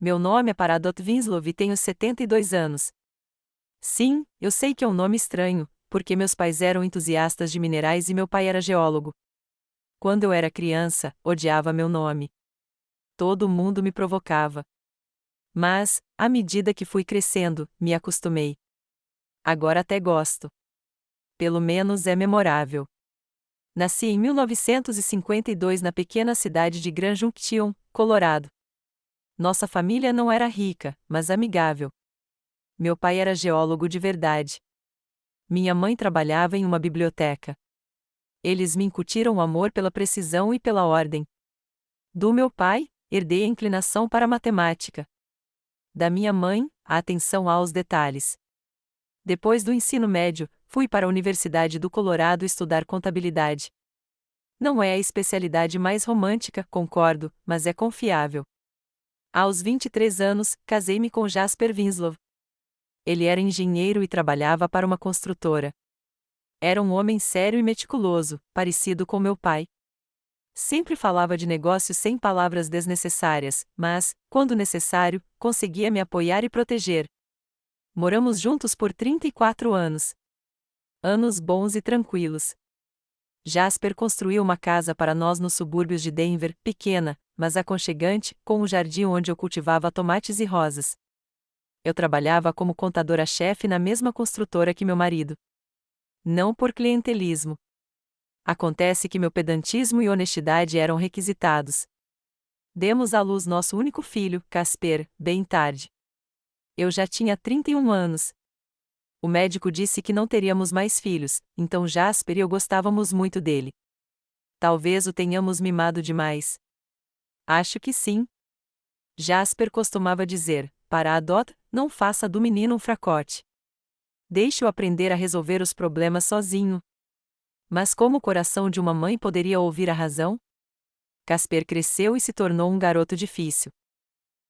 Meu nome é Paradot Winslow e tenho 72 anos. Sim, eu sei que é um nome estranho, porque meus pais eram entusiastas de minerais e meu pai era geólogo. Quando eu era criança, odiava meu nome. Todo mundo me provocava. Mas, à medida que fui crescendo, me acostumei. Agora até gosto. Pelo menos é memorável. Nasci em 1952 na pequena cidade de Grand Junction, Colorado. Nossa família não era rica, mas amigável. Meu pai era geólogo de verdade. Minha mãe trabalhava em uma biblioteca. Eles me incutiram o amor pela precisão e pela ordem. Do meu pai, herdei a inclinação para a matemática. Da minha mãe, a atenção aos detalhes. Depois do ensino médio, fui para a Universidade do Colorado estudar contabilidade. Não é a especialidade mais romântica, concordo, mas é confiável. Aos 23 anos, casei-me com Jasper Winslow. Ele era engenheiro e trabalhava para uma construtora. Era um homem sério e meticuloso, parecido com meu pai. Sempre falava de negócios sem palavras desnecessárias, mas, quando necessário, conseguia me apoiar e proteger. Moramos juntos por 34 anos. Anos bons e tranquilos. Jasper construiu uma casa para nós nos subúrbios de Denver, pequena, mas aconchegante, com um jardim onde eu cultivava tomates e rosas. Eu trabalhava como contadora-chefe na mesma construtora que meu marido. Não por clientelismo. Acontece que meu pedantismo e honestidade eram requisitados. Demos à luz nosso único filho, Casper, bem tarde. Eu já tinha 31 anos. O médico disse que não teríamos mais filhos, então Jasper e eu gostávamos muito dele. Talvez o tenhamos mimado demais. Acho que sim. Jasper costumava dizer: Paradot, não faça do menino um fracote. Deixe-o aprender a resolver os problemas sozinho. Mas como o coração de uma mãe poderia ouvir a razão? Casper cresceu e se tornou um garoto difícil.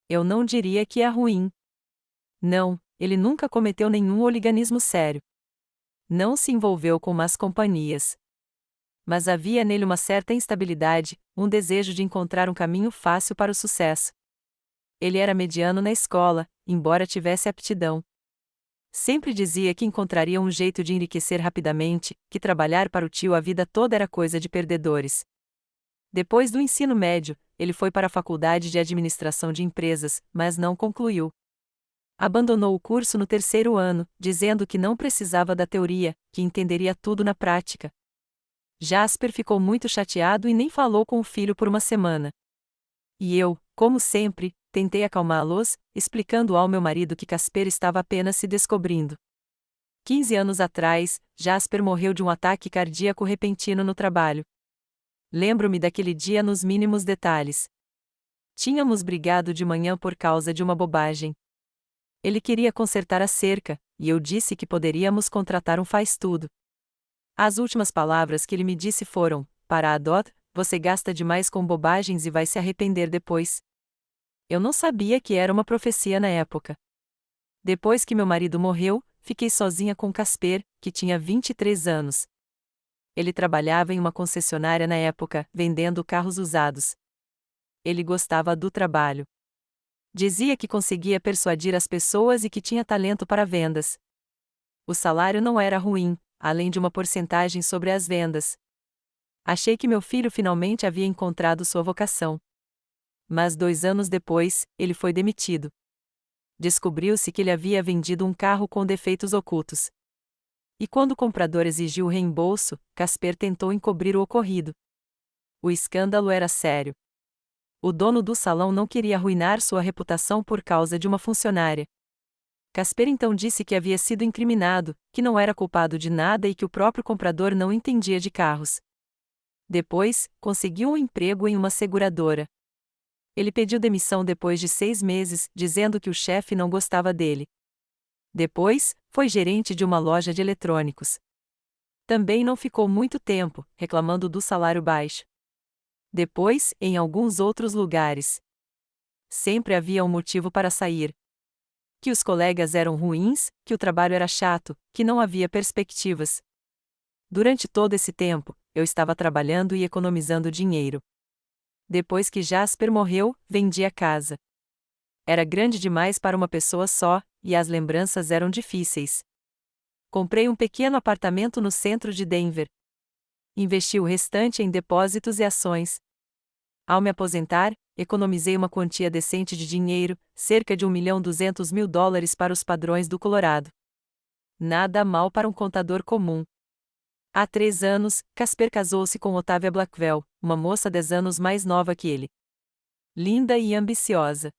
Eu não diria que é ruim. Não, ele nunca cometeu nenhum hooliganismo sério. Não se envolveu com más companhias. Mas havia nele uma certa instabilidade, um desejo de encontrar um caminho fácil para o sucesso. Ele era mediano na escola, embora tivesse aptidão. Sempre dizia que encontraria um jeito de enriquecer rapidamente, que trabalhar para o tio a vida toda era coisa de perdedores. Depois do ensino médio, ele foi para a faculdade de administração de empresas, mas não concluiu. Abandonou o curso no terceiro ano, dizendo que não precisava da teoria, que entenderia tudo na prática. Jasper ficou muito chateado e nem falou com o filho por uma semana. E eu, como sempre, tentei acalmá-los, explicando ao meu marido que Casper estava apenas se descobrindo. 15 anos atrás, Jasper morreu de um ataque cardíaco repentino no trabalho. Lembro-me daquele dia nos mínimos detalhes. Tínhamos brigado de manhã por causa de uma bobagem. Ele queria consertar a cerca, e eu disse que poderíamos contratar um faz-tudo. As últimas palavras que ele me disse foram: Paradot, você gasta demais com bobagens e vai se arrepender depois. Eu não sabia que era uma profecia na época. Depois que meu marido morreu, fiquei sozinha com Casper, que tinha 23 anos. Ele trabalhava em uma concessionária na época, vendendo carros usados. Ele gostava do trabalho. Dizia que conseguia persuadir as pessoas e que tinha talento para vendas. O salário não era ruim, além de uma porcentagem sobre as vendas. Achei que meu filho finalmente havia encontrado sua vocação. Mas 2 anos depois, ele foi demitido. Descobriu-se que ele havia vendido um carro com defeitos ocultos. E quando o comprador exigiu o reembolso, Casper tentou encobrir o ocorrido. O escândalo era sério. O dono do salão não queria arruinar sua reputação por causa de uma funcionária. Casper então disse que havia sido incriminado, que não era culpado de nada e que o próprio comprador não entendia de carros. Depois, conseguiu um emprego em uma seguradora. Ele pediu demissão depois de 6 meses, dizendo que o chefe não gostava dele. Depois, foi gerente de uma loja de eletrônicos. Também não ficou muito tempo, reclamando do salário baixo. Depois, em alguns outros lugares. Sempre havia um motivo para sair. Que os colegas eram ruins, que o trabalho era chato, que não havia perspectivas. Durante todo esse tempo, eu estava trabalhando e economizando dinheiro. Depois que Jasper morreu, vendi a casa. Era grande demais para uma pessoa só, e as lembranças eram difíceis. Comprei um pequeno apartamento no centro de Denver. Investi o restante em depósitos e ações. Ao me aposentar, economizei uma quantia decente de dinheiro, cerca de $1.200.000 para os padrões do Colorado. Nada mal para um contador comum. Há 3 anos, Casper casou-se com Otávia Blackwell, uma moça 10 anos mais nova que ele. Linda e ambiciosa.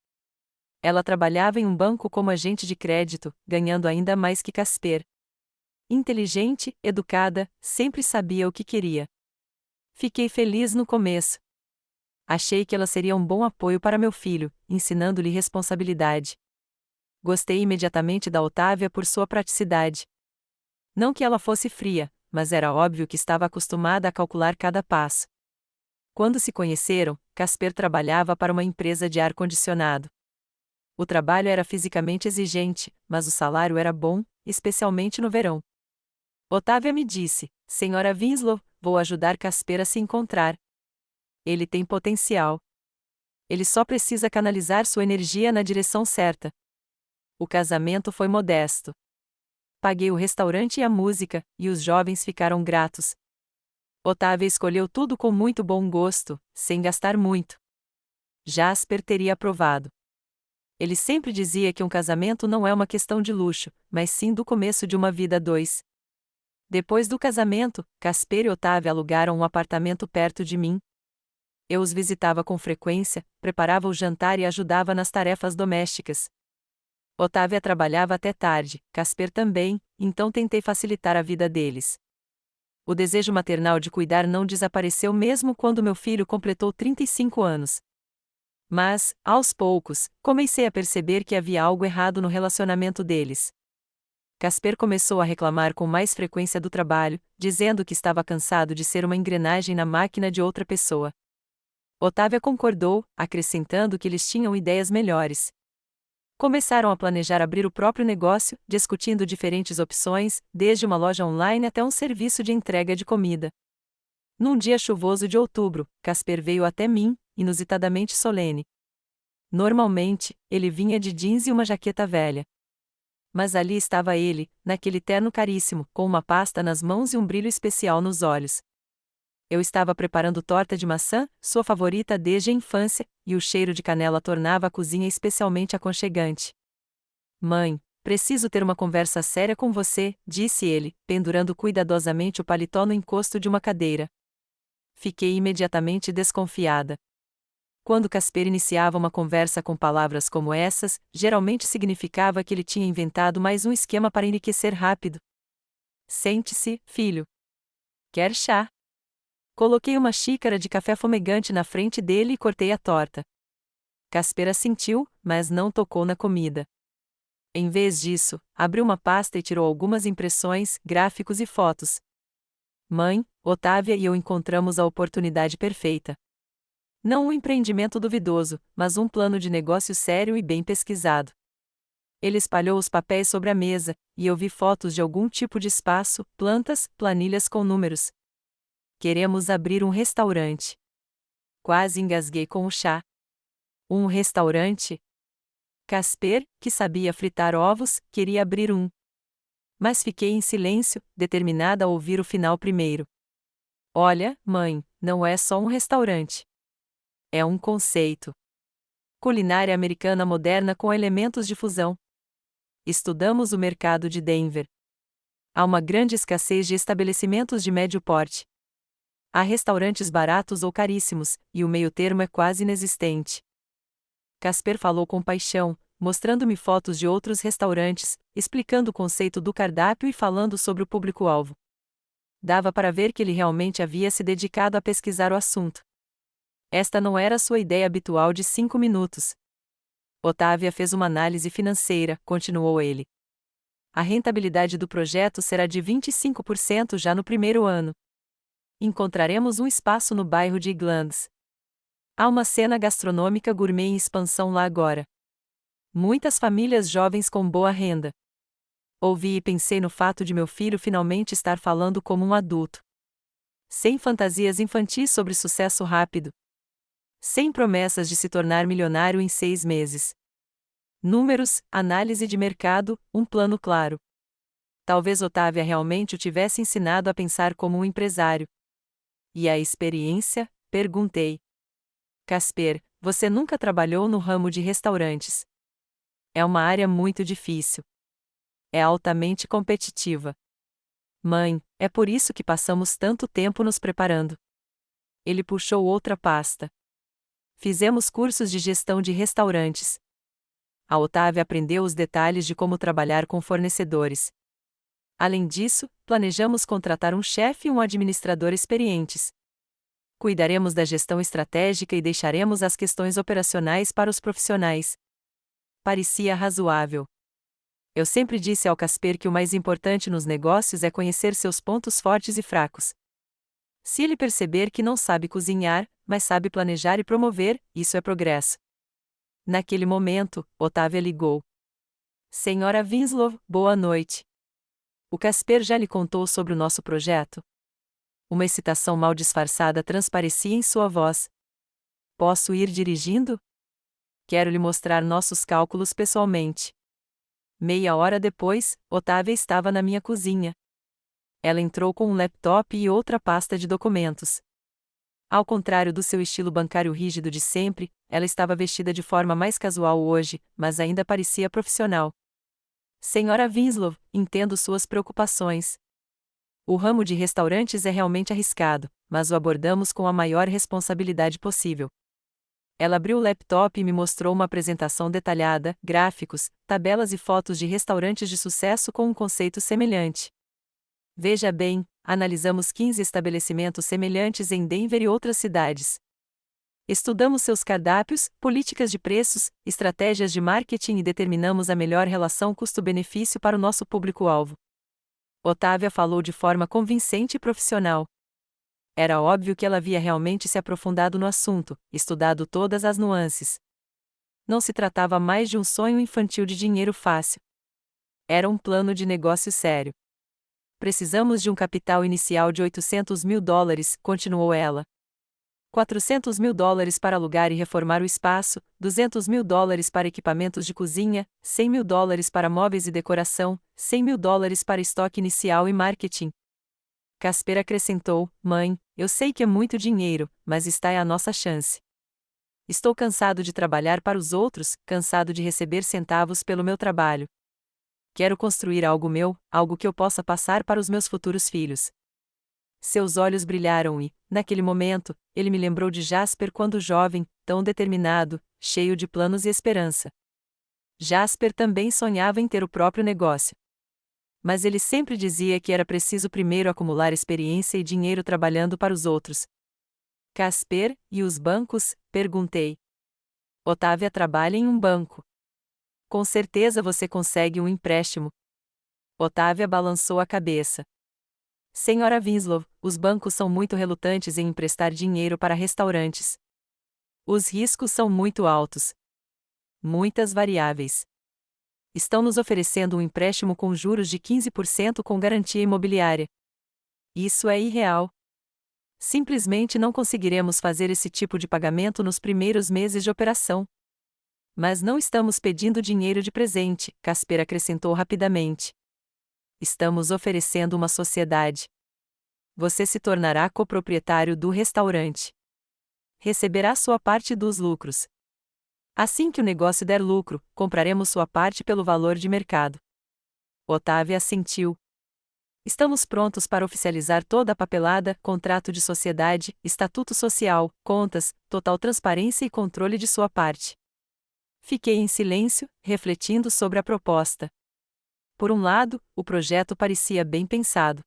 Ela trabalhava em um banco como agente de crédito, ganhando ainda mais que Casper. Inteligente, educada, sempre sabia o que queria. Fiquei feliz no começo. Achei que ela seria um bom apoio para meu filho, ensinando-lhe responsabilidade. Gostei imediatamente da Otávia por sua praticidade. Não que ela fosse fria, mas era óbvio que estava acostumada a calcular cada passo. Quando se conheceram, Casper trabalhava para uma empresa de ar-condicionado. O trabalho era fisicamente exigente, mas o salário era bom, especialmente no verão. Otávia me disse: Senhora Winslow, vou ajudar Casper a se encontrar. Ele tem potencial. Ele só precisa canalizar sua energia na direção certa. O casamento foi modesto. Paguei o restaurante e a música, e os jovens ficaram gratos. Otávia escolheu tudo com muito bom gosto, sem gastar muito. Jasper teria aprovado. Ele sempre dizia que um casamento não é uma questão de luxo, mas sim do começo de uma vida a dois. Depois do casamento, Casper e Otávia alugaram um apartamento perto de mim. Eu os visitava com frequência, preparava o jantar e ajudava nas tarefas domésticas. Otávia trabalhava até tarde, Casper também, então tentei facilitar a vida deles. O desejo maternal de cuidar não desapareceu mesmo quando meu filho completou 35 anos. Mas, aos poucos, comecei a perceber que havia algo errado no relacionamento deles. Casper começou a reclamar com mais frequência do trabalho, dizendo que estava cansado de ser uma engrenagem na máquina de outra pessoa. Otávia concordou, acrescentando que eles tinham ideias melhores. Começaram a planejar abrir o próprio negócio, discutindo diferentes opções, desde uma loja online até um serviço de entrega de comida. Num dia chuvoso de outubro, Casper veio até mim, inusitadamente solene. Normalmente, ele vinha de jeans e uma jaqueta velha. Mas ali estava ele, naquele terno caríssimo, com uma pasta nas mãos e um brilho especial nos olhos. Eu estava preparando torta de maçã, sua favorita desde a infância, e o cheiro de canela tornava a cozinha especialmente aconchegante. Mãe, preciso ter uma conversa séria com você, disse ele, pendurando cuidadosamente o paletó no encosto de uma cadeira. Fiquei imediatamente desconfiada. Quando Casper iniciava uma conversa com palavras como essas, geralmente significava que ele tinha inventado mais um esquema para enriquecer rápido. Sente-se, filho. Quer chá? Coloquei uma xícara de café fumegante na frente dele e cortei a torta. Casper assentiu, mas não tocou na comida. Em vez disso, abriu uma pasta e tirou algumas impressões, gráficos e fotos. Mãe, Otávia e eu encontramos a oportunidade perfeita. Não um empreendimento duvidoso, mas um plano de negócio sério e bem pesquisado. Ele espalhou os papéis sobre a mesa, e eu vi fotos de algum tipo de espaço, plantas, planilhas com números. Queremos abrir um restaurante. Quase engasguei com o chá. Um restaurante? Casper, que sabia fritar ovos, queria abrir um. Mas fiquei em silêncio, determinada a ouvir o final primeiro. Olha, mãe, não é só um restaurante. É um conceito. Culinária americana moderna com elementos de fusão. Estudamos o mercado de Denver. Há uma grande escassez de estabelecimentos de médio porte. Há restaurantes baratos ou caríssimos, e o meio-termo é quase inexistente. Casper falou com paixão, mostrando-me fotos de outros restaurantes, explicando o conceito do cardápio e falando sobre o público-alvo. Dava para ver que ele realmente havia se dedicado a pesquisar o assunto. Esta não era sua ideia habitual de 5 minutos. Otávia fez uma análise financeira, continuou ele. A rentabilidade do projeto será de 25% já no primeiro ano. Encontraremos um espaço no bairro de Iglands. Há uma cena gastronômica gourmet em expansão lá agora. Muitas famílias jovens com boa renda. Ouvi e pensei no fato de meu filho finalmente estar falando como um adulto. Sem fantasias infantis sobre sucesso rápido. Sem promessas de se tornar milionário em 6 meses. Números, análise de mercado, um plano claro. Talvez Otávia realmente o tivesse ensinado a pensar como um empresário. E a experiência? Perguntei. Casper, você nunca trabalhou no ramo de restaurantes. É uma área muito difícil. É altamente competitiva. Mãe, é por isso que passamos tanto tempo nos preparando. Ele puxou outra pasta. Fizemos cursos de gestão de restaurantes. A Otávia aprendeu os detalhes de como trabalhar com fornecedores. Além disso, planejamos contratar um chefe e um administrador experientes. Cuidaremos da gestão estratégica e deixaremos as questões operacionais para os profissionais. Parecia razoável. Eu sempre disse ao Casper que o mais importante nos negócios é conhecer seus pontos fortes e fracos. Se ele perceber que não sabe cozinhar, mas sabe planejar e promover, isso é progresso. Naquele momento, Otávia ligou. Senhora Winslow, boa noite. O Casper já lhe contou sobre o nosso projeto? Uma excitação mal disfarçada transparecia em sua voz. Posso ir dirigindo? Quero lhe mostrar nossos cálculos pessoalmente. Meia hora depois, Otávia estava na minha cozinha. Ela entrou com um laptop e outra pasta de documentos. Ao contrário do seu estilo bancário rígido de sempre, ela estava vestida de forma mais casual hoje, mas ainda parecia profissional. Senhora Winslow, entendo suas preocupações. O ramo de restaurantes é realmente arriscado, mas o abordamos com a maior responsabilidade possível. Ela abriu o laptop e me mostrou uma apresentação detalhada, gráficos, tabelas e fotos de restaurantes de sucesso com um conceito semelhante. Veja bem, analisamos 15 estabelecimentos semelhantes em Denver e outras cidades. Estudamos seus cardápios, políticas de preços, estratégias de marketing e determinamos a melhor relação custo-benefício para o nosso público-alvo. Otávia falou de forma convincente e profissional. Era óbvio que ela havia realmente se aprofundado no assunto, estudado todas as nuances. Não se tratava mais de um sonho infantil de dinheiro fácil. Era um plano de negócio sério. Precisamos de um capital inicial de $800 mil, continuou ela. $400 mil para alugar e reformar o espaço, $200 mil para equipamentos de cozinha, $100 mil para móveis e decoração, $100 mil para estoque inicial e marketing. Casper acrescentou, mãe, eu sei que é muito dinheiro, mas está é a nossa chance. Estou cansado de trabalhar para os outros, cansado de receber centavos pelo meu trabalho. Quero construir algo meu, algo que eu possa passar para os meus futuros filhos. Seus olhos brilharam e, naquele momento, ele me lembrou de Jasper quando jovem, tão determinado, cheio de planos e esperança. Jasper também sonhava em ter o próprio negócio. Mas ele sempre dizia que era preciso primeiro acumular experiência e dinheiro trabalhando para os outros. Casper, e os bancos? Perguntei. Otávia trabalha em um banco. Com certeza você consegue um empréstimo. Otávia balançou a cabeça. Senhora Winslow, os bancos são muito relutantes em emprestar dinheiro para restaurantes. Os riscos são muito altos. Muitas variáveis. Estão nos oferecendo um empréstimo com juros de 15% com garantia imobiliária. Isso é irreal. Simplesmente não conseguiremos fazer esse tipo de pagamento nos primeiros meses de operação. Mas não estamos pedindo dinheiro de presente, Casper acrescentou rapidamente. Estamos oferecendo uma sociedade. Você se tornará coproprietário do restaurante. Receberá sua parte dos lucros. Assim que o negócio der lucro, compraremos sua parte pelo valor de mercado. Otávia assentiu. Estamos prontos para oficializar toda a papelada, contrato de sociedade, estatuto social, contas, total transparência e controle de sua parte. Fiquei em silêncio, refletindo sobre a proposta. Por um lado, o projeto parecia bem pensado.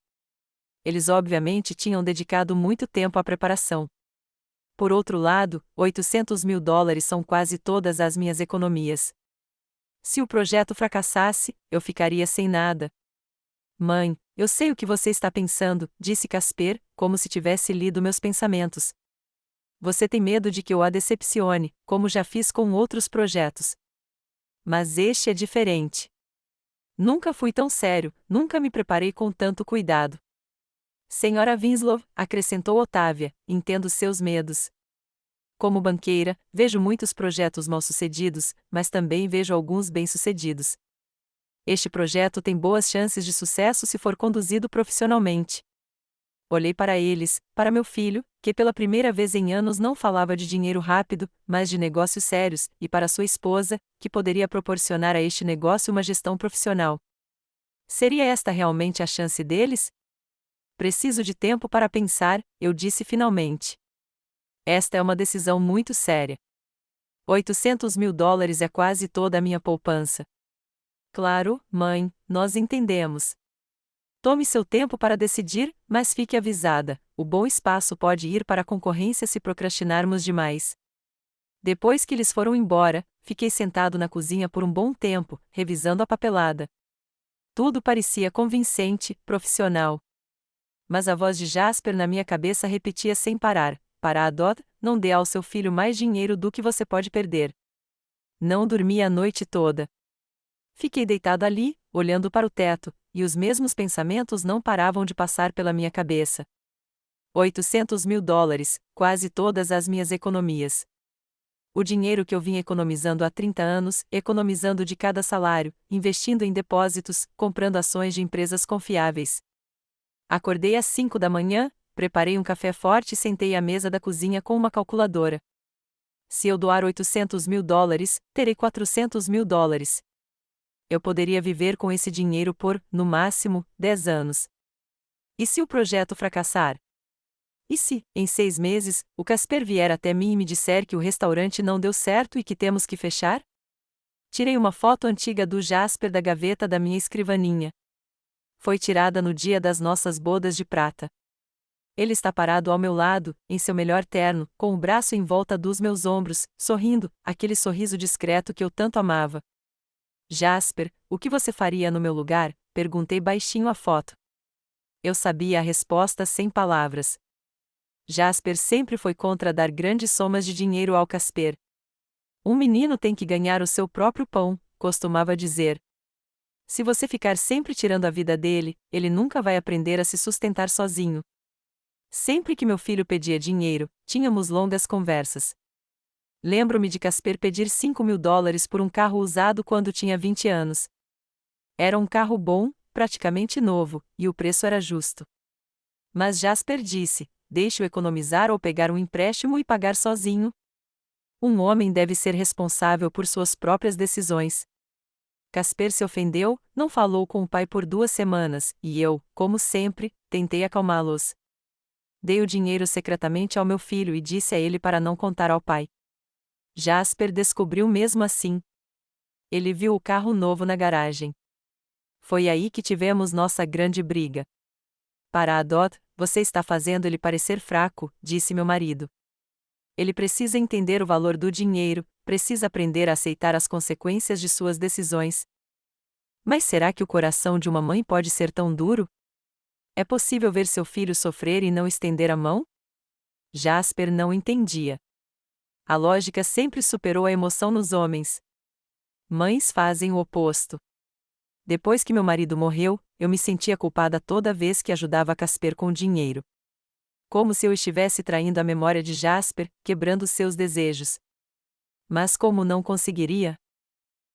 Eles obviamente tinham dedicado muito tempo à preparação. Por outro lado, $800 mil são quase todas as minhas economias. Se o projeto fracassasse, eu ficaria sem nada. Mãe, eu sei o que você está pensando, disse Casper, como se tivesse lido meus pensamentos. Você tem medo de que eu a decepcione, como já fiz com outros projetos. Mas este é diferente. Nunca fui tão sério, nunca me preparei com tanto cuidado. Senhora Winslow, acrescentou Otávia, entendo seus medos. Como banqueira, vejo muitos projetos mal-sucedidos, mas também vejo alguns bem-sucedidos. Este projeto tem boas chances de sucesso se for conduzido profissionalmente. Olhei para eles, para meu filho, que pela primeira vez em anos não falava de dinheiro rápido, mas de negócios sérios, e para sua esposa, que poderia proporcionar a este negócio uma gestão profissional. Seria esta realmente a chance deles? Preciso de tempo para pensar, eu disse finalmente. Esta é uma decisão muito séria. $800.000 é quase toda a minha poupança. Claro, mãe, nós entendemos. Tome seu tempo para decidir, mas fique avisada, o bom espaço pode ir para a concorrência se procrastinarmos demais. Depois que eles foram embora, fiquei sentado na cozinha por um bom tempo, revisando a papelada. Tudo parecia convincente, profissional. Mas a voz de Jasper na minha cabeça repetia sem parar: para Dodd, não dê ao seu filho mais dinheiro do que você pode perder. Não dormi a noite toda. Fiquei deitado ali, olhando para o teto, e os mesmos pensamentos não paravam de passar pela minha cabeça. $800.000, quase todas as minhas economias. O dinheiro que eu vinha economizando há 30 anos, economizando de cada salário, investindo em depósitos, comprando ações de empresas confiáveis. Acordei às 5 da manhã, preparei um café forte e sentei à mesa da cozinha com uma calculadora. Se eu doar $800.000, terei $400.000. Eu poderia viver com esse dinheiro por, no máximo, 10 anos. E se o projeto fracassar? E se, em 6 meses, o Casper vier até mim e me disser que o restaurante não deu certo e que temos que fechar? Tirei uma foto antiga do Jasper da gaveta da minha escrivaninha. Foi tirada no dia das nossas bodas de prata. Ele está parado ao meu lado, em seu melhor terno, com o braço em volta dos meus ombros, sorrindo, aquele sorriso discreto que eu tanto amava. Jasper, o que você faria no meu lugar? Perguntei baixinho à foto. Eu sabia a resposta sem palavras. Jasper sempre foi contra dar grandes somas de dinheiro ao Casper. Um menino tem que ganhar o seu próprio pão, costumava dizer. Se você ficar sempre tirando a vida dele, ele nunca vai aprender a se sustentar sozinho. Sempre que meu filho pedia dinheiro, tínhamos longas conversas. Lembro-me de Casper pedir $5.000 por um carro usado quando tinha 20 anos. Era um carro bom, praticamente novo, e o preço era justo. Mas Jasper disse: deixe-o economizar ou pegar um empréstimo e pagar sozinho. Um homem deve ser responsável por suas próprias decisões. Casper se ofendeu, não falou com o pai por 2 semanas, e eu, como sempre, tentei acalmá-los. Dei o dinheiro secretamente ao meu filho e disse a ele para não contar ao pai. Jasper descobriu mesmo assim. Ele viu o carro novo na garagem. Foi aí que tivemos nossa grande briga. Para Dodd, você está fazendo ele parecer fraco, disse meu marido. Ele precisa entender o valor do dinheiro, precisa aprender a aceitar as consequências de suas decisões. Mas será que o coração de uma mãe pode ser tão duro? É possível ver seu filho sofrer e não estender a mão? Jasper não entendia. A lógica sempre superou a emoção nos homens. Mães fazem o oposto. Depois que meu marido morreu, eu me sentia culpada toda vez que ajudava Casper com dinheiro. Como se eu estivesse traindo a memória de Jasper, quebrando seus desejos. Mas como não conseguiria?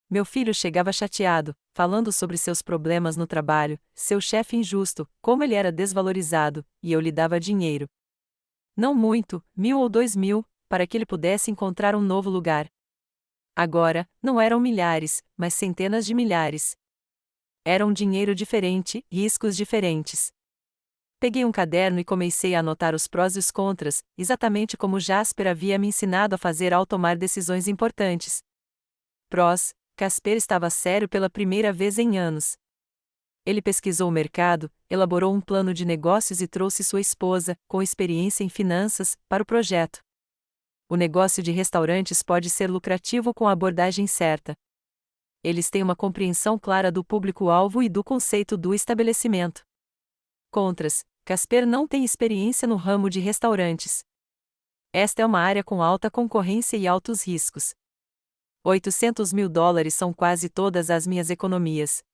Meu filho chegava chateado, falando sobre seus problemas no trabalho, seu chefe injusto, como ele era desvalorizado, e eu lhe dava dinheiro. Não muito, 1.000 ou 2.000, para que ele pudesse encontrar um novo lugar. Agora, não eram milhares, mas centenas de milhares. Era um dinheiro diferente, riscos diferentes. Peguei um caderno e comecei a anotar os prós e os contras, exatamente como Jasper havia me ensinado a fazer ao tomar decisões importantes. Prós: Casper estava sério pela primeira vez em anos. Ele pesquisou o mercado, elaborou um plano de negócios e trouxe sua esposa, com experiência em finanças, para o projeto. O negócio de restaurantes pode ser lucrativo com a abordagem certa. Eles têm uma compreensão clara do público-alvo e do conceito do estabelecimento. Contras: Casper não tem experiência no ramo de restaurantes. Esta é uma área com alta concorrência e altos riscos. $800.000 são quase todas as minhas economias.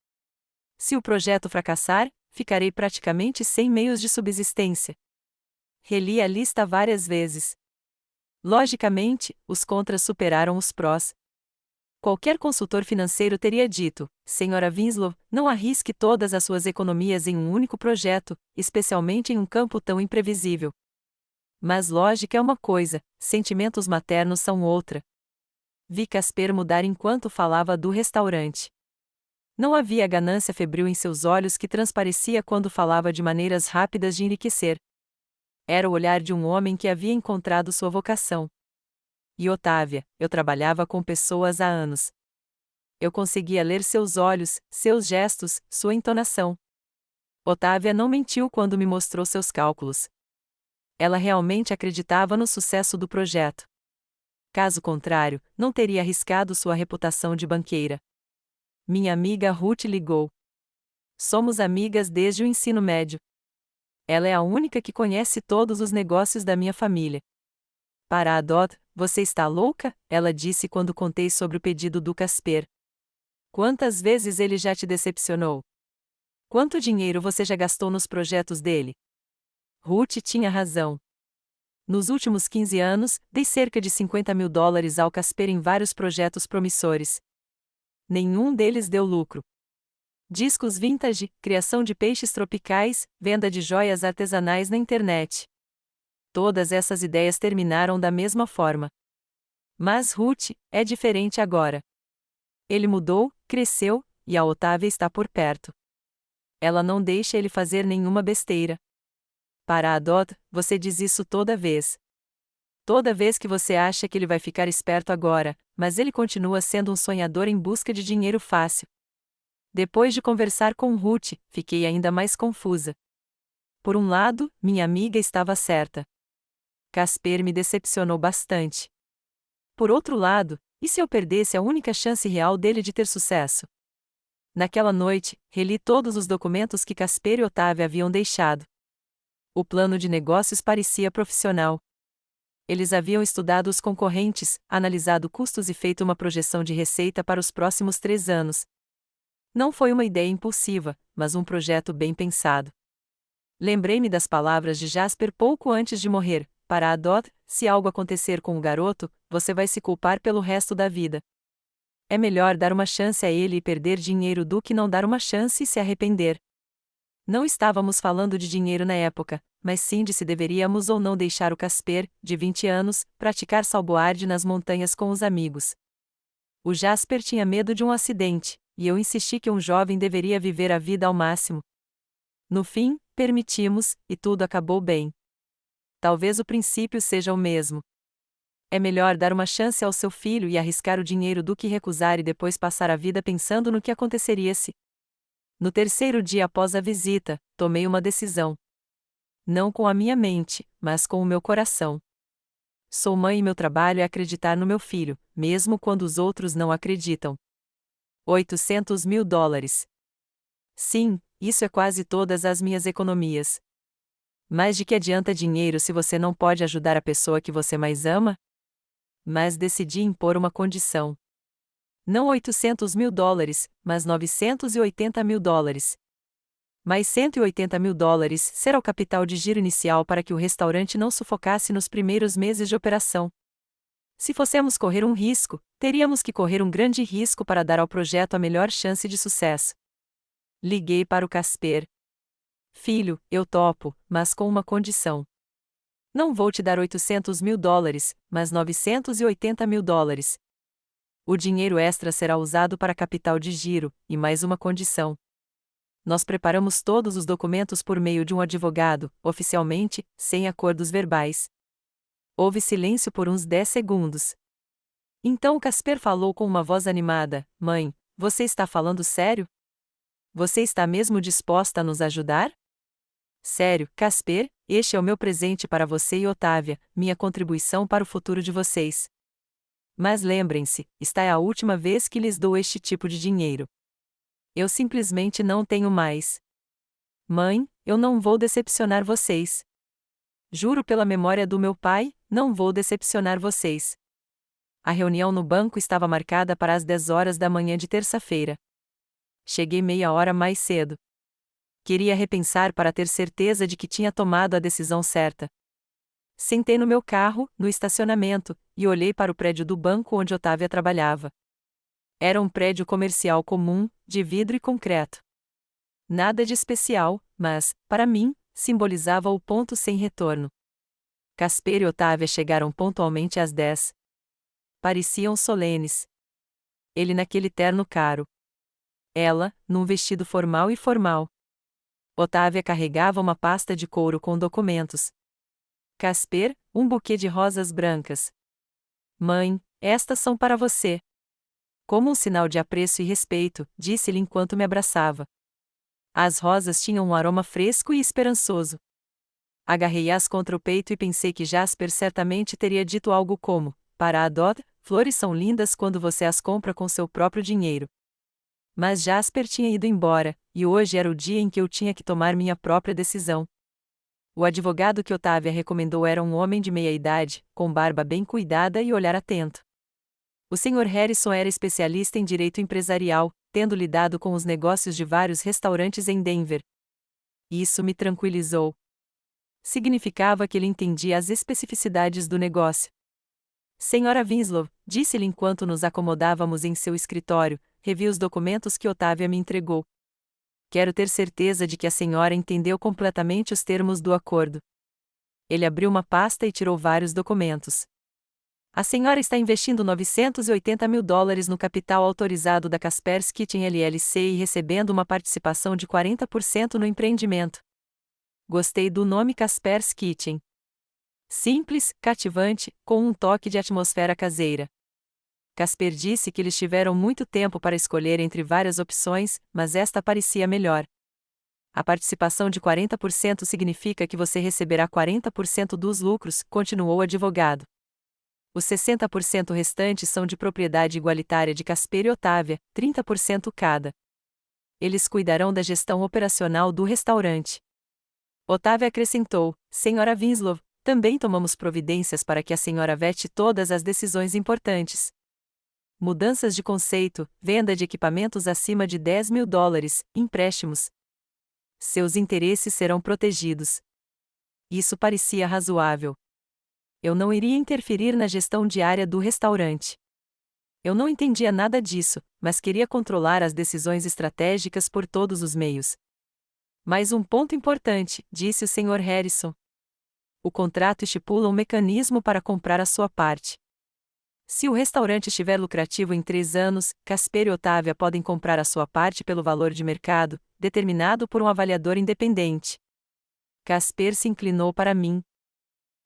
Se o projeto fracassar, ficarei praticamente sem meios de subsistência. Reli a lista várias vezes. Logicamente, os contras superaram os prós. Qualquer consultor financeiro teria dito: Senhora Winslow, não arrisque todas as suas economias em um único projeto, especialmente em um campo tão imprevisível. Mas lógica é uma coisa, sentimentos maternos são outra. Vi Casper mudar enquanto falava do restaurante. Não havia ganância febril em seus olhos que transparecia quando falava de maneiras rápidas de enriquecer. Era o olhar de um homem que havia encontrado sua vocação. E Otávia, eu trabalhava com pessoas há anos. Eu conseguia ler seus olhos, seus gestos, sua entonação. Otávia não mentiu quando me mostrou seus cálculos. Ela realmente acreditava no sucesso do projeto. Caso contrário, não teria arriscado sua reputação de banqueira. Minha amiga Ruth ligou. Somos amigas desde o ensino médio. Ela é a única que conhece todos os negócios da minha família. Para a Dot, você está louca? Ela disse quando contei sobre o pedido do Casper. Quantas vezes ele já te decepcionou? Quanto dinheiro você já gastou nos projetos dele? Ruth tinha razão. Nos últimos 15 anos, dei cerca de $50.000 ao Casper em vários projetos promissores. Nenhum deles deu lucro. Discos vintage, criação de peixes tropicais, venda de joias artesanais na internet. Todas essas ideias terminaram da mesma forma. Mas Ruth é diferente agora. Ele mudou, cresceu, e a Otávia está por perto. Ela não deixa ele fazer nenhuma besteira. Para a Dot, você diz isso toda vez. Toda vez que você acha que ele vai ficar esperto agora, mas ele continua sendo um sonhador em busca de dinheiro fácil. Depois de conversar com Ruth, fiquei ainda mais confusa. Por um lado, minha amiga estava certa. Casper me decepcionou bastante. Por outro lado, e se eu perdesse a única chance real dele de ter sucesso? Naquela noite, reli todos os documentos que Casper e Otávia haviam deixado. O plano de negócios parecia profissional. Eles haviam estudado os concorrentes, analisado custos e feito uma projeção de receita para os próximos 3 anos. Não foi uma ideia impulsiva, mas um projeto bem pensado. Lembrei-me das palavras de Jasper pouco antes de morrer: para a Dot, se algo acontecer com o garoto, você vai se culpar pelo resto da vida. É melhor dar uma chance a ele e perder dinheiro do que não dar uma chance e se arrepender. Não estávamos falando de dinheiro na época, mas sim de se deveríamos ou não deixar o Casper, de 20 anos, praticar salboarde nas montanhas com os amigos. O Jasper tinha medo de um acidente, e eu insisti que um jovem deveria viver a vida ao máximo. No fim, permitimos, e tudo acabou bem. Talvez o princípio seja o mesmo. É melhor dar uma chance ao seu filho e arriscar o dinheiro do que recusar e depois passar a vida pensando no que aconteceria se. No terceiro dia após a visita, tomei uma decisão. Não com a minha mente, mas com o meu coração. Sou mãe e meu trabalho é acreditar no meu filho, mesmo quando os outros não acreditam. $800.000. Sim, isso é quase todas as minhas economias. Mas de que adianta dinheiro se você não pode ajudar a pessoa que você mais ama? Mas decidi impor uma condição. Não $800.000, mas $980.000. Mais $180.000 será o capital de giro inicial para que o restaurante não sufocasse nos primeiros meses de operação. Se fossemos correr um risco, teríamos que correr um grande risco para dar ao projeto a melhor chance de sucesso. Liguei para o Casper. Filho, eu topo, mas com uma condição. Não vou te dar $800.000, mas $980.000. O dinheiro extra será usado para capital de giro, e mais uma condição. Nós preparamos todos os documentos por meio de um advogado, oficialmente, sem acordos verbais. Houve silêncio por uns 10 segundos. Então Casper falou com uma voz animada: Mãe, você está falando sério? Você está mesmo disposta a nos ajudar? Sério, Casper, este é o meu presente para você e Otávia, minha contribuição para o futuro de vocês. Mas lembrem-se, esta é a última vez que lhes dou este tipo de dinheiro. Eu simplesmente não tenho mais. Mãe, eu não vou decepcionar vocês. Juro pela memória do meu pai, não vou decepcionar vocês. A reunião no banco estava marcada para as 10 horas da manhã de terça-feira. Cheguei meia hora mais cedo. Queria repensar para ter certeza de que tinha tomado a decisão certa. Sentei no meu carro, no estacionamento, e olhei para o prédio do banco onde Otávia trabalhava. Era um prédio comercial comum, de vidro e concreto. Nada de especial, mas, para mim, simbolizava o ponto sem retorno. Casper e Otávia chegaram pontualmente às 10. Pareciam solenes. Ele naquele terno caro. Ela, num vestido formal e formal. Otávia carregava uma pasta de couro com documentos. Casper, um buquê de rosas brancas. Mãe, estas são para você. Como um sinal de apreço e respeito, disse-lhe enquanto me abraçava. As rosas tinham um aroma fresco e esperançoso. Agarrei-as contra o peito e pensei que Jasper certamente teria dito algo como: para a Dodd, flores são lindas quando você as compra com seu próprio dinheiro. Mas Jasper tinha ido embora, e hoje era o dia em que eu tinha que tomar minha própria decisão. O advogado que Otávia recomendou era um homem de meia-idade, com barba bem cuidada e olhar atento. O Sr. Harrison era especialista em direito empresarial, tendo lidado com os negócios de vários restaurantes em Denver. Isso me tranquilizou. Significava que ele entendia as especificidades do negócio. Senhora Winslow, disse-lhe enquanto nos acomodávamos em seu escritório, revi os documentos que Otávia me entregou. Quero ter certeza de que a senhora entendeu completamente os termos do acordo. Ele abriu uma pasta e tirou vários documentos. A senhora está investindo $980 mil no capital autorizado da Casper's Kitchen LLC e recebendo uma participação de 40% no empreendimento. Gostei do nome Casper's Kitchen. Simples, cativante, com um toque de atmosfera caseira. Casper disse que eles tiveram muito tempo para escolher entre várias opções, mas esta parecia melhor. A participação de 40% significa que você receberá 40% dos lucros, continuou o advogado. Os 60% restantes são de propriedade igualitária de Casper e Otávia, 30% cada. Eles cuidarão da gestão operacional do restaurante. Otávia acrescentou: Senhora Winslow, também tomamos providências para que a senhora vete todas as decisões importantes. Mudanças de conceito, venda de equipamentos acima de $10 mil, empréstimos. Seus interesses serão protegidos. Isso parecia razoável. Eu não iria interferir na gestão diária do restaurante. Eu não entendia nada disso, mas queria controlar as decisões estratégicas por todos os meios. Mais um ponto importante, disse o Sr. Harrison. O contrato estipula um mecanismo para comprar a sua parte. Se o restaurante estiver lucrativo em 3 anos, Casper e Otávia podem comprar a sua parte pelo valor de mercado, determinado por um avaliador independente. Casper se inclinou para mim.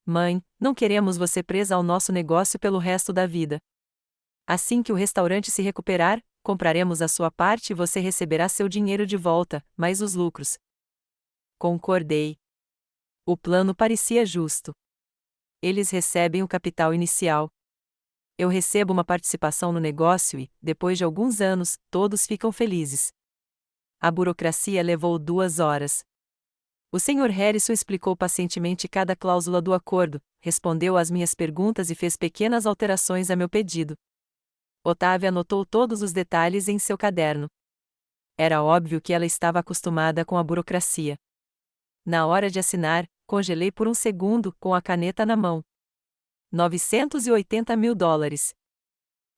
Mãe, não queremos você presa ao nosso negócio pelo resto da vida. Assim que o restaurante se recuperar, compraremos a sua parte e você receberá seu dinheiro de volta, mais os lucros. Concordei. O plano parecia justo. Eles recebem o capital inicial. Eu recebo uma participação no negócio e, depois de alguns anos, todos ficam felizes. A burocracia levou 2 horas. O Sr. Harrison explicou pacientemente cada cláusula do acordo, respondeu às minhas perguntas e fez pequenas alterações a meu pedido. Otávia anotou todos os detalhes em seu caderno. Era óbvio que ela estava acostumada com a burocracia. Na hora de assinar, congelei por um segundo, com a caneta na mão. $980 mil.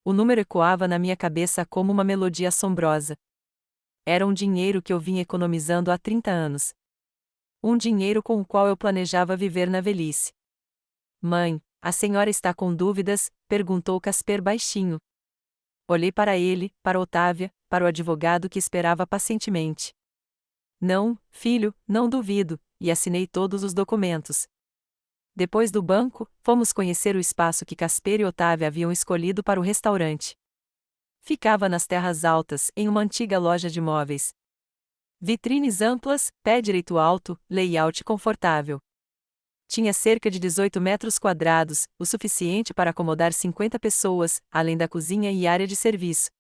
O número ecoava na minha cabeça como uma melodia assombrosa. Era um dinheiro que eu vinha economizando há 30 anos. Um dinheiro com o qual eu planejava viver na velhice. Mãe, a senhora está com dúvidas? Perguntou Casper baixinho. Olhei para ele, para Otávia, para o advogado que esperava pacientemente. Não, filho, não duvido, e assinei todos os documentos. Depois do banco, fomos conhecer o espaço que Casper e Otávia haviam escolhido para o restaurante. Ficava nas terras altas, em uma antiga loja de móveis. Vitrines amplas, pé direito alto, layout confortável. Tinha cerca de 18 metros quadrados, o suficiente para acomodar 50 pessoas, além da cozinha e área de serviço.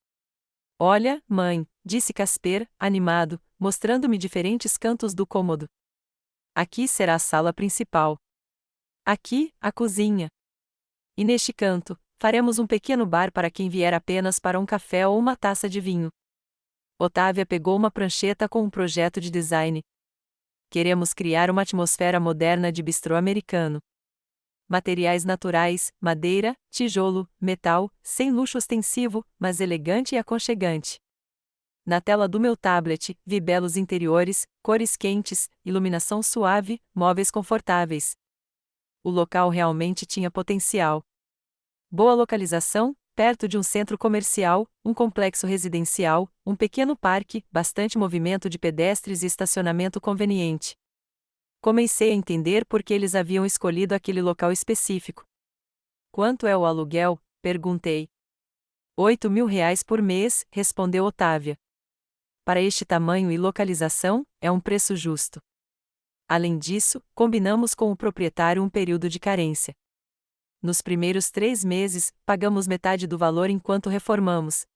Olha, mãe, disse Casper, animado, mostrando-me diferentes cantos do cômodo. Aqui será a sala principal. Aqui, a cozinha. E neste canto, faremos um pequeno bar para quem vier apenas para um café ou uma taça de vinho. Otávia pegou uma prancheta com um projeto de design. Queremos criar uma atmosfera moderna de bistrô americano. Materiais naturais, madeira, tijolo, metal, sem luxo ostensivo, mas elegante e aconchegante. Na tela do meu tablet, vi belos interiores, cores quentes, iluminação suave, móveis confortáveis. O local realmente tinha potencial. Boa localização, perto de um centro comercial, um complexo residencial, um pequeno parque, bastante movimento de pedestres e estacionamento conveniente. Comecei a entender por que eles haviam escolhido aquele local específico. Quanto é o aluguel? Perguntei. R$ 8.000 por mês, respondeu Otávia. Para este tamanho e localização, é um preço justo. Além disso, combinamos com o proprietário um período de carência. Nos primeiros 3 meses, pagamos metade do valor enquanto reformamos.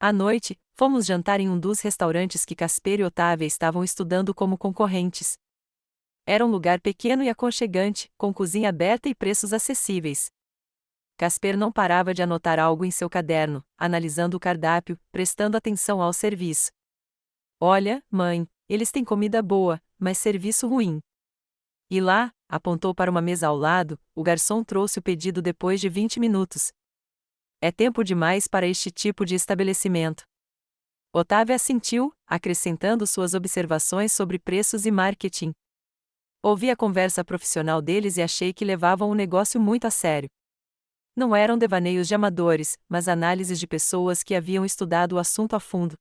À noite, fomos jantar em um dos restaurantes que Casper e Otávia estavam estudando como concorrentes. Era um lugar pequeno e aconchegante, com cozinha aberta e preços acessíveis. Casper não parava de anotar algo em seu caderno, analisando o cardápio, prestando atenção ao serviço. Olha, mãe, eles têm comida boa, mas serviço ruim. E lá, apontou para uma mesa ao lado, o garçom trouxe o pedido depois de 20 minutos. É tempo demais para este tipo de estabelecimento. Otávia assentiu, acrescentando suas observações sobre preços e marketing. Ouvi a conversa profissional deles e achei que levavam o negócio muito a sério. Não eram devaneios de amadores, mas análises de pessoas que haviam estudado o assunto a fundo.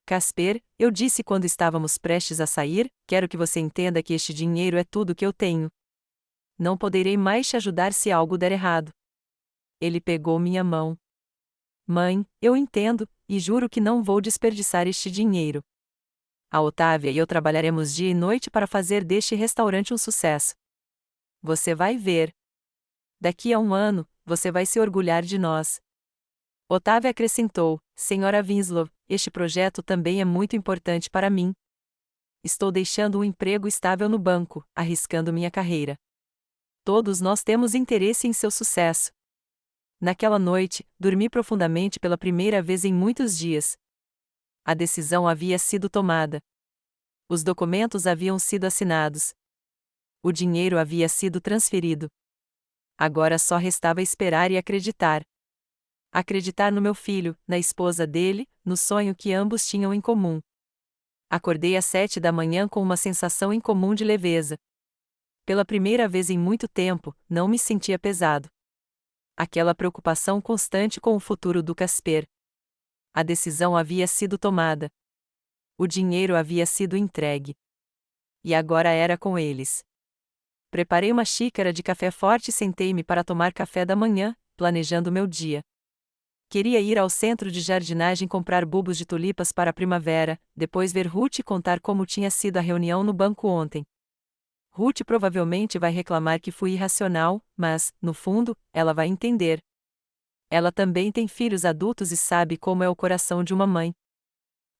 Casper, eu disse quando estávamos prestes a sair, quero que você entenda que este dinheiro é tudo que eu tenho. Não poderei mais te ajudar se algo der errado. Ele pegou minha mão. Mãe, eu entendo, e juro que não vou desperdiçar este dinheiro. A Otávia e eu trabalharemos dia e noite para fazer deste restaurante um sucesso. Você vai ver. Daqui a 1 ano, você vai se orgulhar de nós. Otávia acrescentou, Senhora Winslow, este projeto também é muito importante para mim. Estou deixando um emprego estável no banco, arriscando minha carreira. Todos nós temos interesse em seu sucesso. Naquela noite, dormi profundamente pela primeira vez em muitos dias. A decisão havia sido tomada. Os documentos haviam sido assinados. O dinheiro havia sido transferido. Agora só restava esperar e acreditar. Acreditar no meu filho, na esposa dele, no sonho que ambos tinham em comum. Acordei às 7 da manhã com uma sensação incomum de leveza. Pela primeira vez em muito tempo, não me sentia pesado. Aquela preocupação constante com o futuro do Casper. A decisão havia sido tomada. O dinheiro havia sido entregue. E agora era com eles. Preparei uma xícara de café forte e sentei-me para tomar café da manhã, planejando meu dia. Queria ir ao centro de jardinagem comprar bulbos de tulipas para a primavera, depois ver Ruth e contar como tinha sido a reunião no banco ontem. Ruth provavelmente vai reclamar que fui irracional, mas, no fundo, ela vai entender. Ela também tem filhos adultos e sabe como é o coração de uma mãe.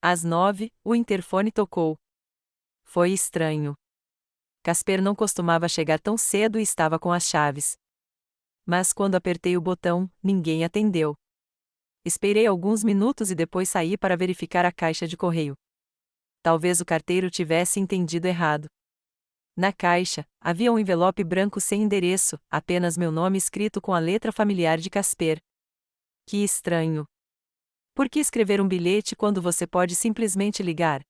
Às 9, o interfone tocou. Foi estranho. Casper não costumava chegar tão cedo e estava com as chaves. Mas quando apertei o botão, ninguém atendeu. Esperei alguns minutos e depois saí para verificar a caixa de correio. Talvez o carteiro tivesse entendido errado. Na caixa, havia um envelope branco sem endereço, apenas meu nome escrito com a letra familiar de Casper. Que estranho. Por que escrever um bilhete quando você pode simplesmente ligar?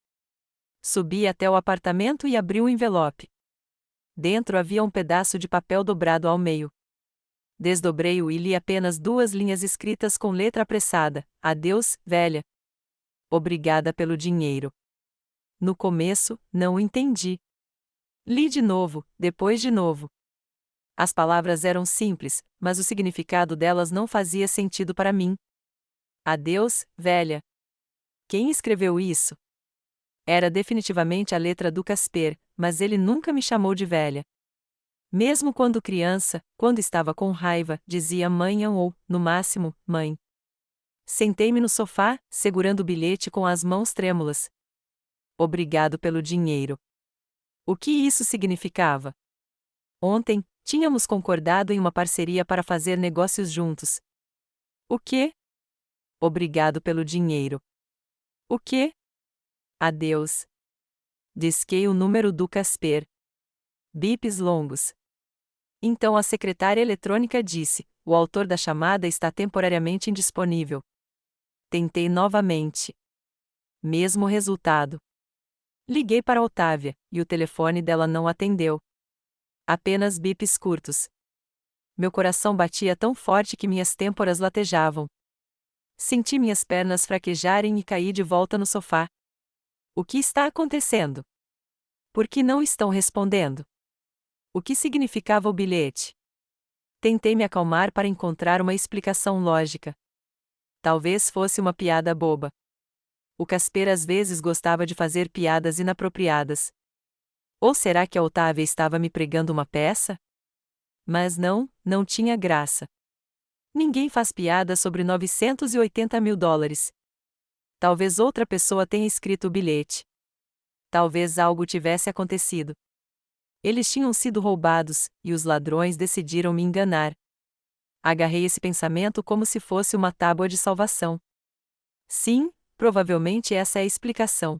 Subi até o apartamento e abri o envelope. Dentro havia um pedaço de papel dobrado ao meio. Desdobrei-o e li apenas 2 linhas escritas com letra apressada: Adeus, velha. Obrigada pelo dinheiro. No começo, não o entendi. Li de novo, depois de novo. As palavras eram simples, mas o significado delas não fazia sentido para mim. Adeus, velha. Quem escreveu isso? Era definitivamente a letra do Casper, mas ele nunca me chamou de velha. Mesmo quando criança, quando estava com raiva, dizia mãe ou, no máximo, mãe. Sentei-me no sofá, segurando o bilhete com as mãos trêmulas. Obrigado pelo dinheiro. O que isso significava? Ontem, tínhamos concordado em uma parceria para fazer negócios juntos. O quê? Obrigado pelo dinheiro. O quê? Adeus. Disquei o número do Casper. Bips longos. Então a secretária eletrônica disse: o autor da chamada está temporariamente indisponível. Tentei novamente. Mesmo resultado. Liguei para Otávia, e o telefone dela não atendeu. Apenas bips curtos. Meu coração batia tão forte que minhas têmporas latejavam. Senti minhas pernas fraquejarem e caí de volta no sofá. O que está acontecendo? Por que não estão respondendo? O que significava o bilhete? Tentei me acalmar para encontrar uma explicação lógica. Talvez fosse uma piada boba. O Casper às vezes gostava de fazer piadas inapropriadas. Ou será que a Otávia estava me pregando uma peça? Mas não tinha graça. Ninguém faz piada sobre 980 mil dólares. Talvez outra pessoa tenha escrito o bilhete. Talvez algo tivesse acontecido. Eles tinham sido roubados, e os ladrões decidiram me enganar. Agarrei esse pensamento como se fosse uma tábua de salvação. Sim, provavelmente essa é a explicação.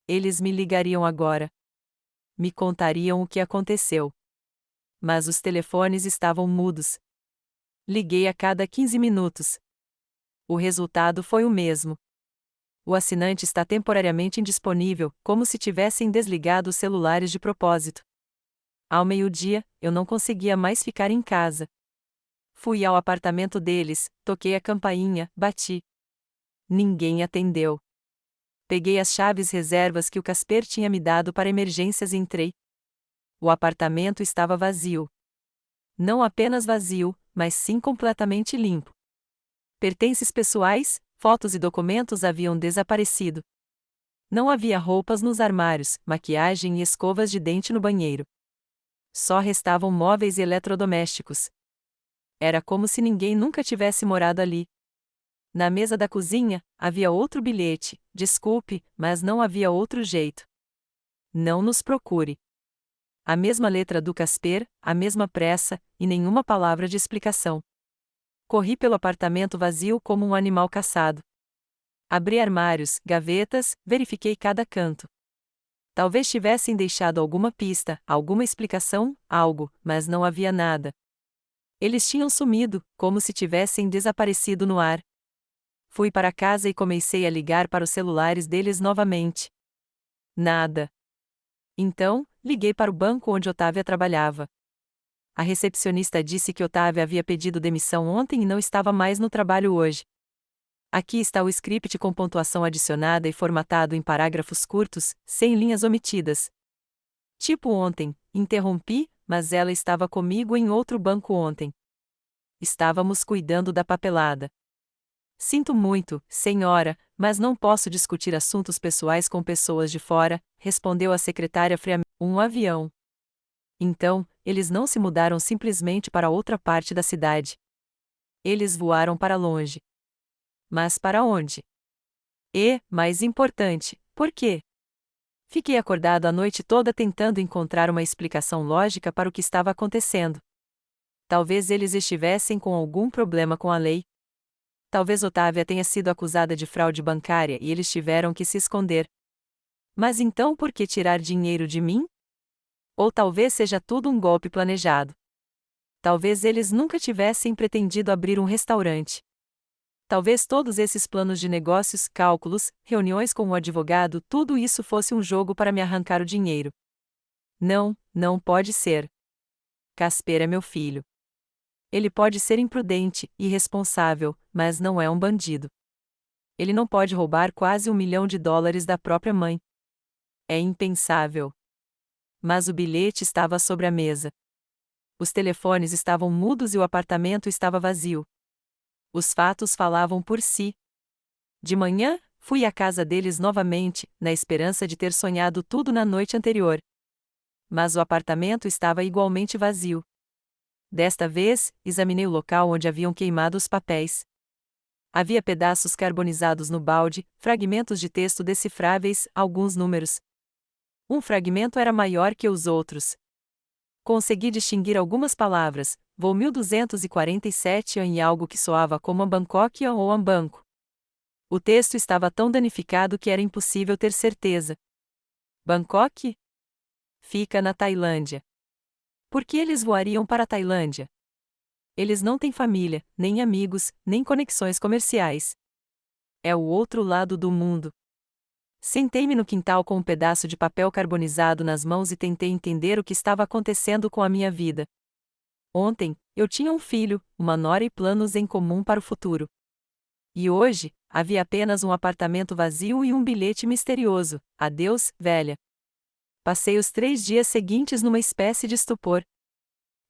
Eles me ligariam agora. Me contariam o que aconteceu. Mas os telefones estavam mudos. Liguei a cada 15 minutos. O resultado foi o mesmo. O assinante está temporariamente indisponível, como se tivessem desligado os celulares de propósito. Ao meio-dia, eu não conseguia mais ficar em casa. Fui ao apartamento deles, toquei a campainha, bati. Ninguém atendeu. Peguei as chaves reservas que o Casper tinha me dado para emergências e entrei. O apartamento estava vazio. Não apenas vazio, mas sim completamente limpo. Pertences pessoais, fotos e documentos haviam desaparecido. Não havia roupas nos armários, maquiagem e escovas de dente no banheiro. Só restavam móveis e eletrodomésticos. Era como se ninguém nunca tivesse morado ali. Na mesa da cozinha, havia outro bilhete: desculpe, mas não havia outro jeito. Não nos procure. A mesma letra do Casper, a mesma pressa, e nenhuma palavra de explicação. Corri pelo apartamento vazio como um animal caçado. Abri armários, gavetas, verifiquei cada canto. Talvez tivessem deixado alguma pista, alguma explicação, algo, mas não havia nada. Eles tinham sumido, como se tivessem desaparecido no ar. Fui para casa e comecei a ligar para os celulares deles novamente. Nada. Então, liguei para o banco onde Otávia trabalhava. A recepcionista disse que Otávia havia pedido demissão ontem e não estava mais no trabalho hoje. Aqui está o script com pontuação adicionada e formatado em parágrafos curtos, sem linhas omitidas. Tipo ontem, interrompi, mas ela estava comigo em outro banco ontem. Estávamos cuidando da papelada. Sinto muito, senhora, mas não posso discutir assuntos pessoais com pessoas de fora, respondeu a secretária friamente. Um avião. Então, eles não se mudaram simplesmente para outra parte da cidade. Eles voaram para longe. Mas para onde? E, mais importante, por quê? Fiquei acordado a noite toda tentando encontrar uma explicação lógica para o que estava acontecendo. Talvez eles estivessem com algum problema com a lei. Talvez Otávia tenha sido acusada de fraude bancária e eles tiveram que se esconder. Mas então por que tirar dinheiro de mim? Ou talvez seja tudo um golpe planejado. Talvez eles nunca tivessem pretendido abrir um restaurante. Talvez todos esses planos de negócios, cálculos, reuniões com o advogado, tudo isso fosse um jogo para me arrancar o dinheiro. Não pode ser. Casper é meu filho. Ele pode ser imprudente, irresponsável, mas não é um bandido. Ele não pode roubar quase $1 milhão da própria mãe. É impensável. Mas o bilhete estava sobre a mesa. Os telefones estavam mudos e o apartamento estava vazio. Os fatos falavam por si. De manhã, fui à casa deles novamente, na esperança de ter sonhado tudo na noite anterior. Mas o apartamento estava igualmente vazio. Desta vez, examinei o local onde haviam queimado os papéis. Havia pedaços carbonizados no balde, fragmentos de texto decifráveis, alguns números. Um fragmento era maior que os outros. Consegui distinguir algumas palavras, voo 1247 em algo que soava como Bangkok ou Ambanco. O texto estava tão danificado que era impossível ter certeza. Bangkok? Fica na Tailândia. Por que eles voariam para a Tailândia? Eles não têm família, nem amigos, nem conexões comerciais. É o outro lado do mundo. Sentei-me no quintal com um pedaço de papel carbonizado nas mãos e tentei entender o que estava acontecendo com a minha vida. Ontem, eu tinha um filho, uma nora e planos em comum para o futuro. E hoje, havia apenas um apartamento vazio e um bilhete misterioso: adeus, velha. Passei os 3 dias seguintes numa espécie de estupor.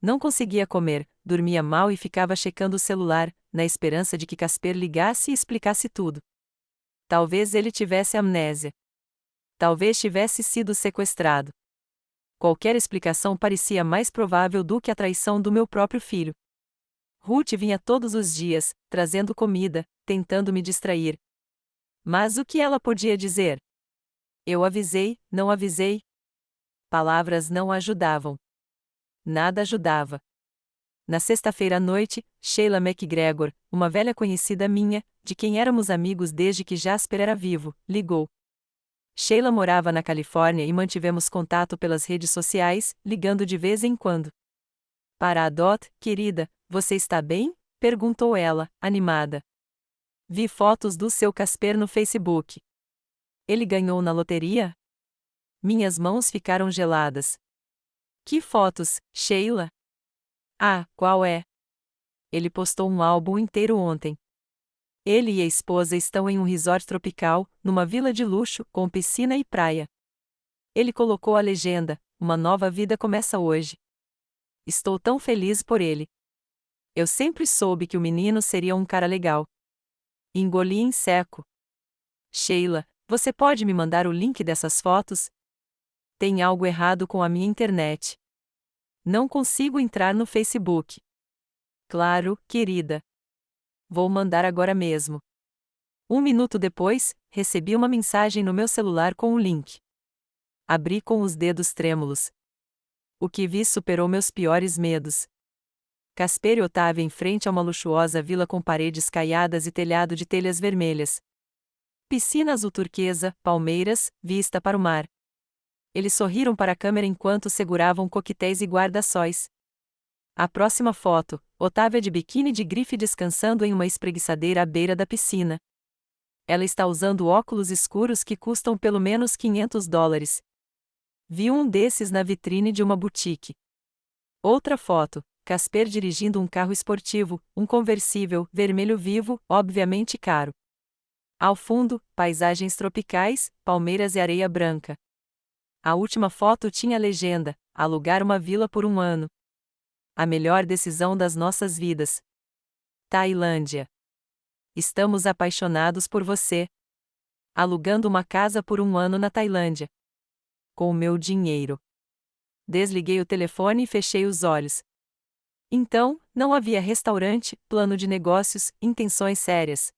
Não conseguia comer, dormia mal e ficava checando o celular, na esperança de que Casper ligasse e explicasse tudo. Talvez ele tivesse amnésia. Talvez tivesse sido sequestrado. Qualquer explicação parecia mais provável do que a traição do meu próprio filho. Ruth vinha todos os dias, trazendo comida, tentando me distrair. Mas o que ela podia dizer? Eu avisei, não avisei? Palavras não ajudavam. Nada ajudava. Na sexta-feira à noite, Sheila McGregor, uma velha conhecida minha, de quem éramos amigos desde que Jasper era vivo, ligou. Sheila morava na Califórnia e mantivemos contato pelas redes sociais, ligando de vez em quando. Para a Dot, querida, você está bem? Perguntou ela, animada. Vi fotos do seu Casper no Facebook. Ele ganhou na loteria? Minhas mãos ficaram geladas. Que fotos, Sheila? Ah, qual é? Ele postou um álbum inteiro ontem. Ele e a esposa estão em um resort tropical, numa vila de luxo, com piscina e praia. Ele colocou a legenda: uma nova vida começa hoje. Estou tão feliz por ele. Eu sempre soube que o menino seria um cara legal. Engoli em seco. Sheila, você pode me mandar o link dessas fotos? Tem algo errado com a minha internet. Não consigo entrar no Facebook. Claro, querida. Vou mandar agora mesmo. 1 minuto depois, recebi uma mensagem no meu celular com o link. Abri com os dedos trêmulos. O que vi superou meus piores medos. Casper e Otávio em frente a uma luxuosa vila com paredes caiadas e telhado de telhas vermelhas. Piscina azul turquesa, palmeiras, vista para o mar. Eles sorriram para a câmera enquanto seguravam coquetéis e guarda-sóis. A próxima foto, Otávia de biquíni de grife descansando em uma espreguiçadeira à beira da piscina. Ela está usando óculos escuros que custam pelo menos $500. Vi um desses na vitrine de uma boutique. Outra foto, Casper dirigindo um carro esportivo, um conversível, vermelho vivo, obviamente caro. Ao fundo, paisagens tropicais, palmeiras e areia branca. A última foto tinha a legenda: alugar uma vila por 1 ano. A melhor decisão das nossas vidas. Tailândia. Estamos apaixonados por você. Alugando uma casa por 1 ano na Tailândia. Com o meu dinheiro. Desliguei o telefone e fechei os olhos. Então, não havia restaurante, plano de negócios, intenções sérias.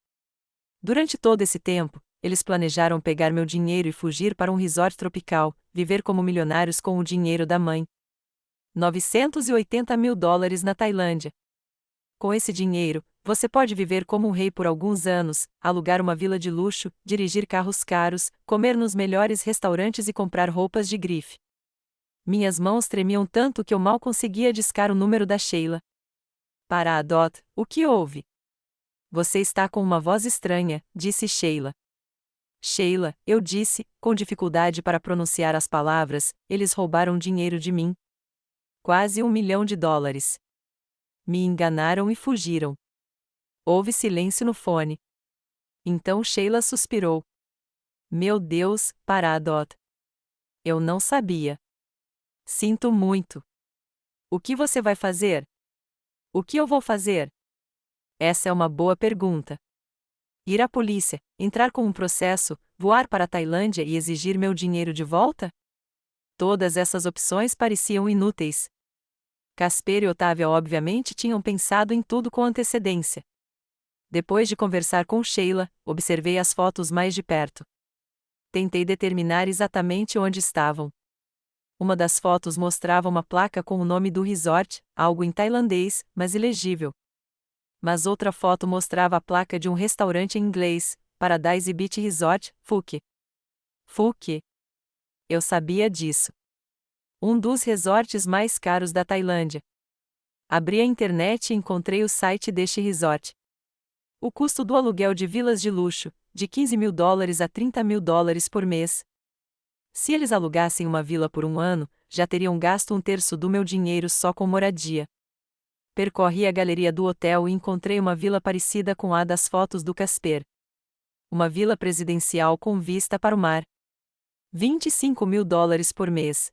Durante todo esse tempo, eles planejaram pegar meu dinheiro e fugir para um resort tropical, viver como milionários com o dinheiro da mãe. $980 mil na Tailândia. Com esse dinheiro, você pode viver como um rei por alguns anos, alugar uma vila de luxo, dirigir carros caros, comer nos melhores restaurantes e comprar roupas de grife. Minhas mãos tremiam tanto que eu mal conseguia discar o número da Sheila. Para a Dot, o que houve? Você está com uma voz estranha, disse Sheila. Sheila, eu disse, com dificuldade para pronunciar as palavras, eles roubaram dinheiro de mim. Quase $1 milhão. Me enganaram e fugiram. Houve silêncio no fone. Então Sheila suspirou. Meu Deus, para a Dot. Eu não sabia. Sinto muito. O que você vai fazer? O que eu vou fazer? Essa é uma boa pergunta. Ir à polícia, entrar com um processo, voar para a Tailândia e exigir meu dinheiro de volta? Todas essas opções pareciam inúteis. Casper e Otávia obviamente tinham pensado em tudo com antecedência. Depois de conversar com Sheila, observei as fotos mais de perto. Tentei determinar exatamente onde estavam. Uma das fotos mostrava uma placa com o nome do resort, algo em tailandês, mas ilegível. Mas outra foto mostrava a placa de um restaurante em inglês, Paradise Beach Resort, Phuket. Phuket. Eu sabia disso. Um dos resorts mais caros da Tailândia. Abri a internet e encontrei o site deste resort. O custo do aluguel de vilas de luxo, de $15.000 a $30.000 por mês. Se eles alugassem uma vila por um ano, já teriam gasto um terço do meu dinheiro só com moradia. Percorri a galeria do hotel e encontrei uma vila parecida com a das fotos do Casper. Uma vila presidencial com vista para o mar. $25.000 por mês.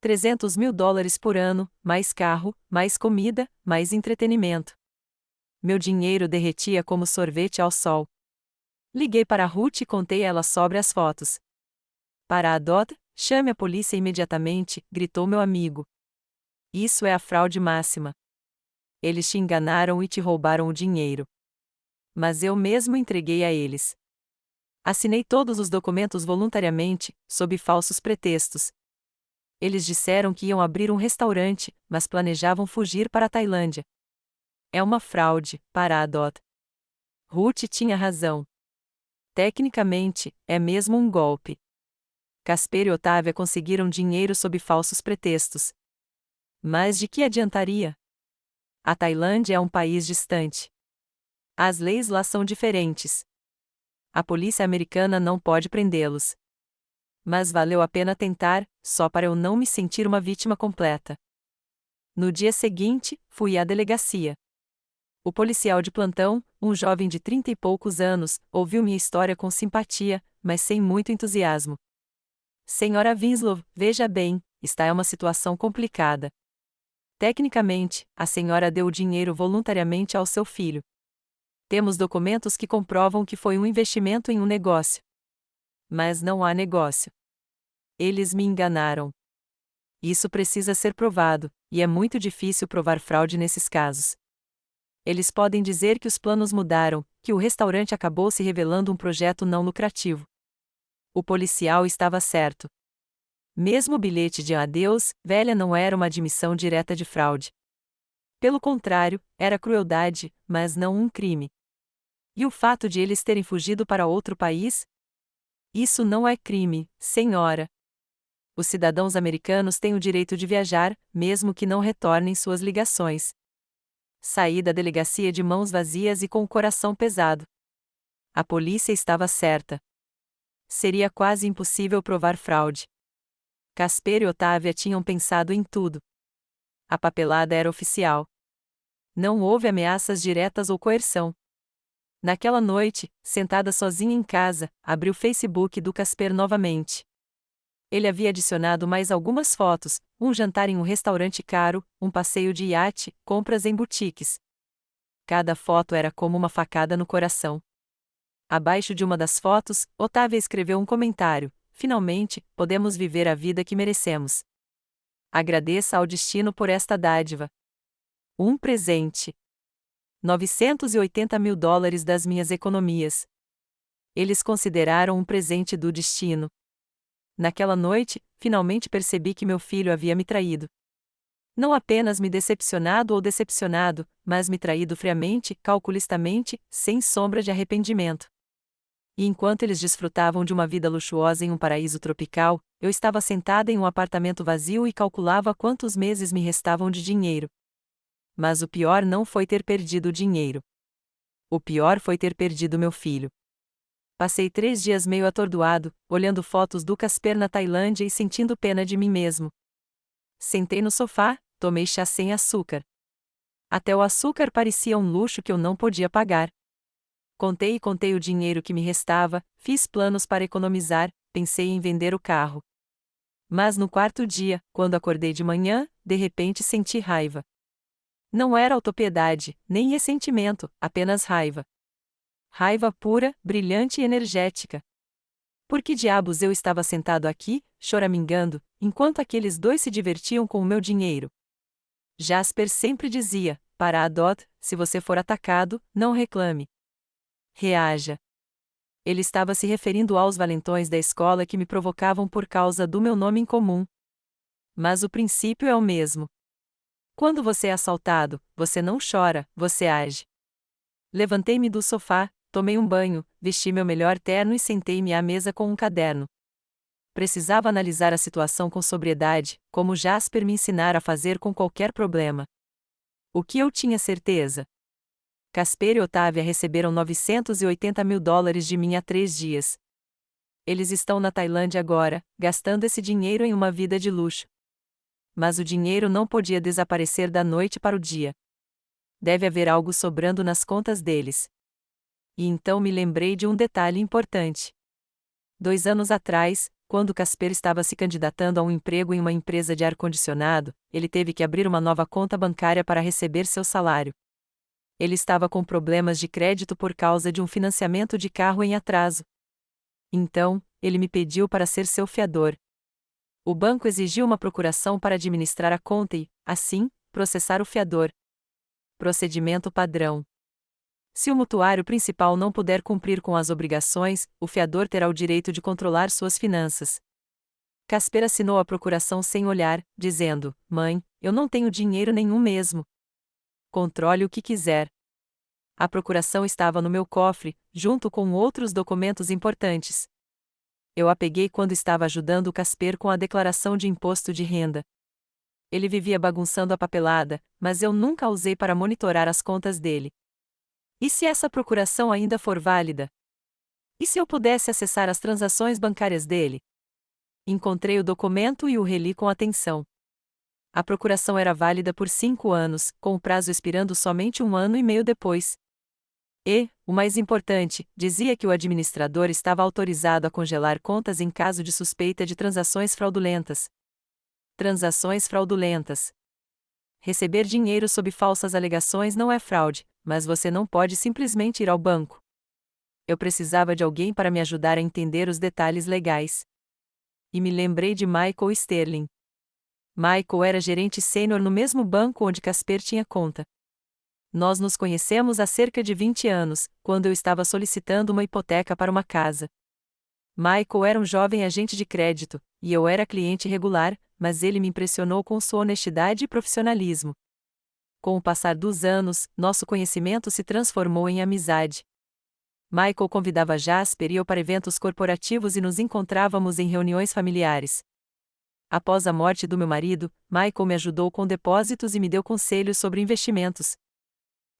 $300.000 por ano, mais carro, mais comida, mais entretenimento. Meu dinheiro derretia como sorvete ao sol. Liguei para Ruth e contei a ela sobre as fotos. Para a Dot, chame a polícia imediatamente, gritou meu amigo. Isso é a fraude máxima. Eles te enganaram e te roubaram o dinheiro. Mas eu mesmo entreguei a eles. Assinei todos os documentos voluntariamente, sob falsos pretextos. Eles disseram que iam abrir um restaurante, mas planejavam fugir para a Tailândia. É uma fraude, para a Dot. Ruth tinha razão. Tecnicamente, é mesmo um golpe. Casper e Otávia conseguiram dinheiro sob falsos pretextos. Mas de que adiantaria? A Tailândia é um país distante. As leis lá são diferentes. A polícia americana não pode prendê-los. Mas valeu a pena tentar, só para eu não me sentir uma vítima completa. No dia seguinte, fui à delegacia. O policial de plantão, um jovem de 30 e poucos anos, ouviu minha história com simpatia, mas sem muito entusiasmo. Senhora Winslow, veja bem, esta é uma situação complicada. Tecnicamente, a senhora deu o dinheiro voluntariamente ao seu filho. Temos documentos que comprovam que foi um investimento em um negócio. Mas não há negócio. Eles me enganaram. Isso precisa ser provado, e é muito difícil provar fraude nesses casos. Eles podem dizer que os planos mudaram, que o restaurante acabou se revelando um projeto não lucrativo. O policial estava certo. Mesmo o bilhete de adeus, velha, não era uma admissão direta de fraude. Pelo contrário, era crueldade, mas não um crime. E o fato de eles terem fugido para outro país? Isso não é crime, senhora. Os cidadãos americanos têm o direito de viajar, mesmo que não retornem suas ligações. Saí da delegacia de mãos vazias e com o coração pesado. A polícia estava certa. Seria quase impossível provar fraude. Casper e Otávia tinham pensado em tudo. A papelada era oficial. Não houve ameaças diretas ou coerção. Naquela noite, sentada sozinha em casa, abri o Facebook do Casper novamente. Ele havia adicionado mais algumas fotos, um jantar em um restaurante caro, um passeio de iate, compras em boutiques. Cada foto era como uma facada no coração. Abaixo de uma das fotos, Otávia escreveu um comentário: finalmente, podemos viver a vida que merecemos. Agradeça ao destino por esta dádiva. Um presente. $980.000 das minhas economias. Eles consideraram um presente do destino. Naquela noite, finalmente percebi que meu filho havia me traído. Não apenas me decepcionado ou decepcionado, mas me traído friamente, calculistamente, sem sombra de arrependimento. E enquanto eles desfrutavam de uma vida luxuosa em um paraíso tropical, eu estava sentada em um apartamento vazio e calculava quantos meses me restavam de dinheiro. Mas o pior não foi ter perdido o dinheiro. O pior foi ter perdido meu filho. Passei 3 dias meio atordoado, olhando fotos do Casper na Tailândia e sentindo pena de mim mesmo. Sentei no sofá, tomei chá sem açúcar. Até o açúcar parecia um luxo que eu não podia pagar. Contei o dinheiro que me restava, fiz planos para economizar, pensei em vender o carro. Mas no 4º dia, quando acordei de manhã, de repente senti raiva. Não era autopiedade, nem ressentimento, apenas raiva. Raiva pura, brilhante e energética. Por que diabos eu estava sentado aqui, choramingando, enquanto aqueles dois se divertiam com o meu dinheiro? Jasper sempre dizia, para a Dot, se você for atacado, não reclame. Reaja. Ele estava se referindo aos valentões da escola que me provocavam por causa do meu nome incomum. Mas o princípio é o mesmo. Quando você é assaltado, você não chora, você age. Levantei-me do sofá, tomei um banho, vesti meu melhor terno e sentei-me à mesa com um caderno. Precisava analisar a situação com sobriedade, como Jasper me ensinara a fazer com qualquer problema. O que eu tinha certeza? Casper e Otávia receberam $980 mil de mim há 3 dias. Eles estão na Tailândia agora, gastando esse dinheiro em uma vida de luxo. Mas o dinheiro não podia desaparecer da noite para o dia. Deve haver algo sobrando nas contas deles. E então me lembrei de um detalhe importante. 2 anos atrás, quando Casper estava se candidatando a um emprego em uma empresa de ar-condicionado, ele teve que abrir uma nova conta bancária para receber seu salário. Ele estava com problemas de crédito por causa de um financiamento de carro em atraso. Então, ele me pediu para ser seu fiador. O banco exigiu uma procuração para administrar a conta e, assim, processar o fiador. Procedimento padrão. Se o mutuário principal não puder cumprir com as obrigações, o fiador terá o direito de controlar suas finanças. Casper assinou a procuração sem olhar, dizendo: "Mãe, eu não tenho dinheiro nenhum mesmo. Controle o que quiser." A procuração estava no meu cofre, junto com outros documentos importantes. Eu a peguei quando estava ajudando o Casper com a declaração de imposto de renda. Ele vivia bagunçando a papelada, mas eu nunca a usei para monitorar as contas dele. E se essa procuração ainda for válida? E se eu pudesse acessar as transações bancárias dele? Encontrei o documento e o reli com atenção. A procuração era válida por 5 anos, com o prazo expirando somente 1 ano e meio depois. E, o mais importante, dizia que o administrador estava autorizado a congelar contas em caso de suspeita de transações fraudulentas. Transações fraudulentas. Receber dinheiro sob falsas alegações não é fraude, mas você não pode simplesmente ir ao banco. Eu precisava de alguém para me ajudar a entender os detalhes legais. E me lembrei de Michael Sterling. Michael era gerente sênior no mesmo banco onde Casper tinha conta. Nós nos conhecemos há cerca de 20 anos, quando eu estava solicitando uma hipoteca para uma casa. Michael era um jovem agente de crédito, e eu era cliente regular, mas ele me impressionou com sua honestidade e profissionalismo. Com o passar dos anos, nosso conhecimento se transformou em amizade. Michael convidava Jasper e eu para eventos corporativos e nos encontrávamos em reuniões familiares. Após a morte do meu marido, Michael me ajudou com depósitos e me deu conselhos sobre investimentos.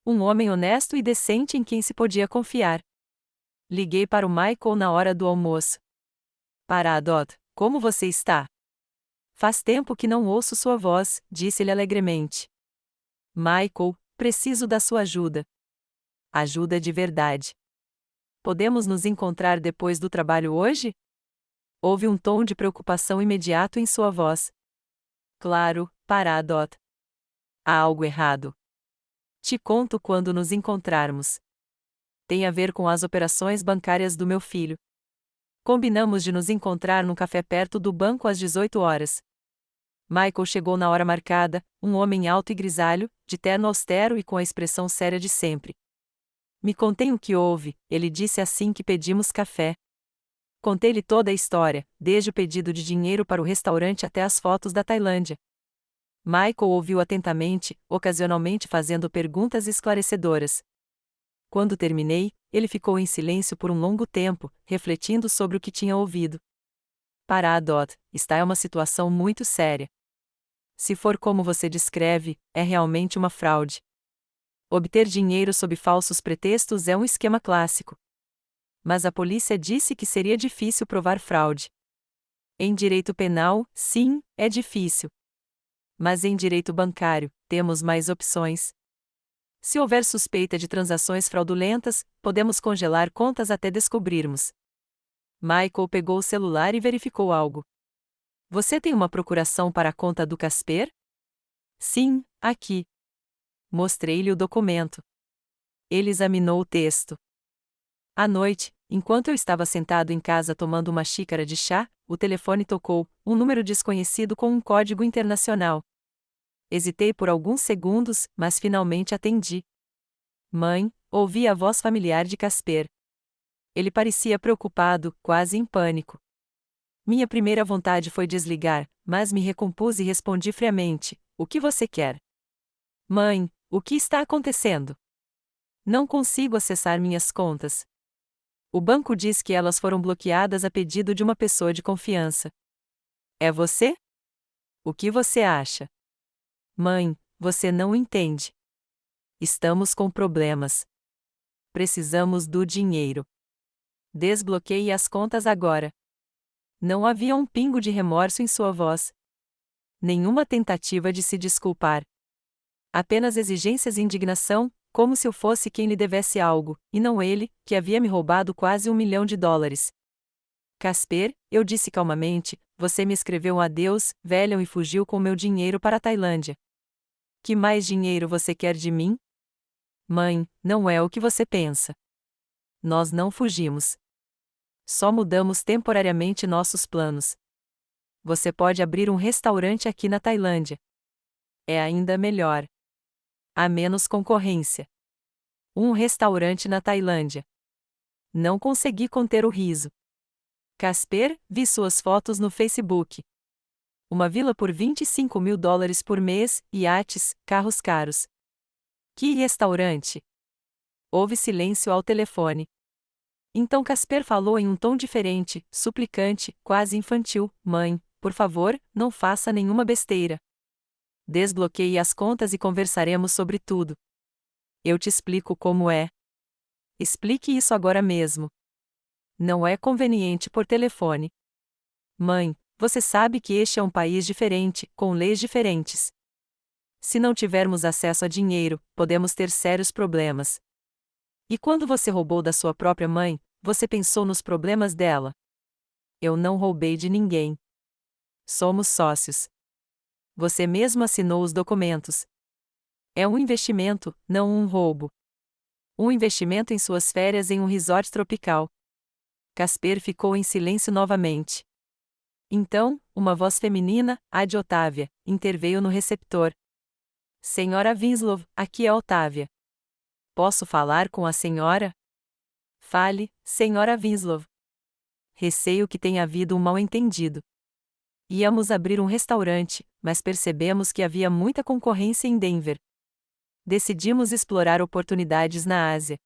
Um homem honesto e decente em quem se podia confiar. Liguei para o Michael na hora do almoço. "Paradot, como você está?" "Faz tempo que não ouço sua voz", disse-ele alegremente. "Michael, preciso da sua ajuda." Ajuda de verdade. "Podemos nos encontrar depois do trabalho hoje?" Houve um tom de preocupação imediato em sua voz. "Claro, Paradot." "Há algo errado?" "Te conto quando nos encontrarmos." "Tem a ver com as operações bancárias do meu filho." Combinamos de nos encontrar num café perto do banco às 18 horas. Michael chegou na hora marcada, um homem alto e grisalho, de terno austero e com a expressão séria de sempre. "Me contem o que houve", ele disse assim que pedimos café. Contei-lhe toda a história, desde o pedido de dinheiro para o restaurante até as fotos da Tailândia. Michael ouviu atentamente, ocasionalmente fazendo perguntas esclarecedoras. Quando terminei, ele ficou em silêncio por um longo tempo, refletindo sobre o que tinha ouvido. "Paradot, esta é uma situação muito séria. Se for como você descreve, é realmente uma fraude. Obter dinheiro sob falsos pretextos é um esquema clássico. Mas a polícia disse que seria difícil provar fraude. Em direito penal, sim, é difícil. Mas em direito bancário, temos mais opções. Se houver suspeita de transações fraudulentas, podemos congelar contas até descobrirmos." Michael pegou o celular e verificou algo. "Você tem uma procuração para a conta do Casper?" "Sim, aqui." Mostrei-lhe o documento. Ele examinou o texto. À noite, enquanto eu estava sentado em casa tomando uma xícara de chá, o telefone tocou, um número desconhecido com um código internacional. Hesitei por alguns segundos, mas finalmente atendi. "Mãe", ouvi a voz familiar de Casper. Ele parecia preocupado, quase em pânico. Minha primeira vontade foi desligar, mas me recompus e respondi friamente: "O que você quer?" "Mãe, o que está acontecendo? Não consigo acessar minhas contas." O banco diz que elas foram bloqueadas a pedido de uma pessoa de confiança. É você? O que você acha? Mãe, você não entende. Estamos com problemas. Precisamos do dinheiro. Desbloqueie as contas agora. Não havia um pingo de remorso em sua voz. Nenhuma tentativa de se desculpar. Apenas exigências e indignação, como se eu fosse quem lhe devesse algo, e não ele, que havia me roubado quase $1 milhão. Casper, eu disse calmamente, você me escreveu um adeus, velho, e fugiu com meu dinheiro para a Tailândia. Que mais dinheiro você quer de mim? Mãe, não é o que você pensa. Nós não fugimos. Só mudamos temporariamente nossos planos. Você pode abrir um restaurante aqui na Tailândia. É ainda melhor. Há menos concorrência. Um restaurante na Tailândia. Não consegui conter o riso. Casper, vi suas fotos no Facebook. Uma vila por $25 mil por mês, iates, carros caros. Que restaurante? Houve silêncio ao telefone. Então Casper falou em um tom diferente, suplicante, quase infantil: Mãe, por favor, não faça nenhuma besteira. Desbloqueie as contas e conversaremos sobre tudo. Eu te explico como é. Explique isso agora mesmo. Não é conveniente por telefone. Mãe, você sabe que este é um país diferente, com leis diferentes. Se não tivermos acesso a dinheiro, podemos ter sérios problemas. E quando você roubou da sua própria mãe, você pensou nos problemas dela? Eu não roubei de ninguém. Somos sócios. Você mesmo assinou os documentos. É um investimento, não um roubo. Um investimento em suas férias em um resort tropical. Casper ficou em silêncio novamente. Então, uma voz feminina, a de Otávia, interveio no receptor. Senhora Winslow, aqui é Otávia. Posso falar com a senhora? Fale, senhora Winslow. Receio que tenha havido um mal-entendido. Íamos abrir um restaurante, mas percebemos que havia muita concorrência em Denver. Decidimos explorar oportunidades na Ásia.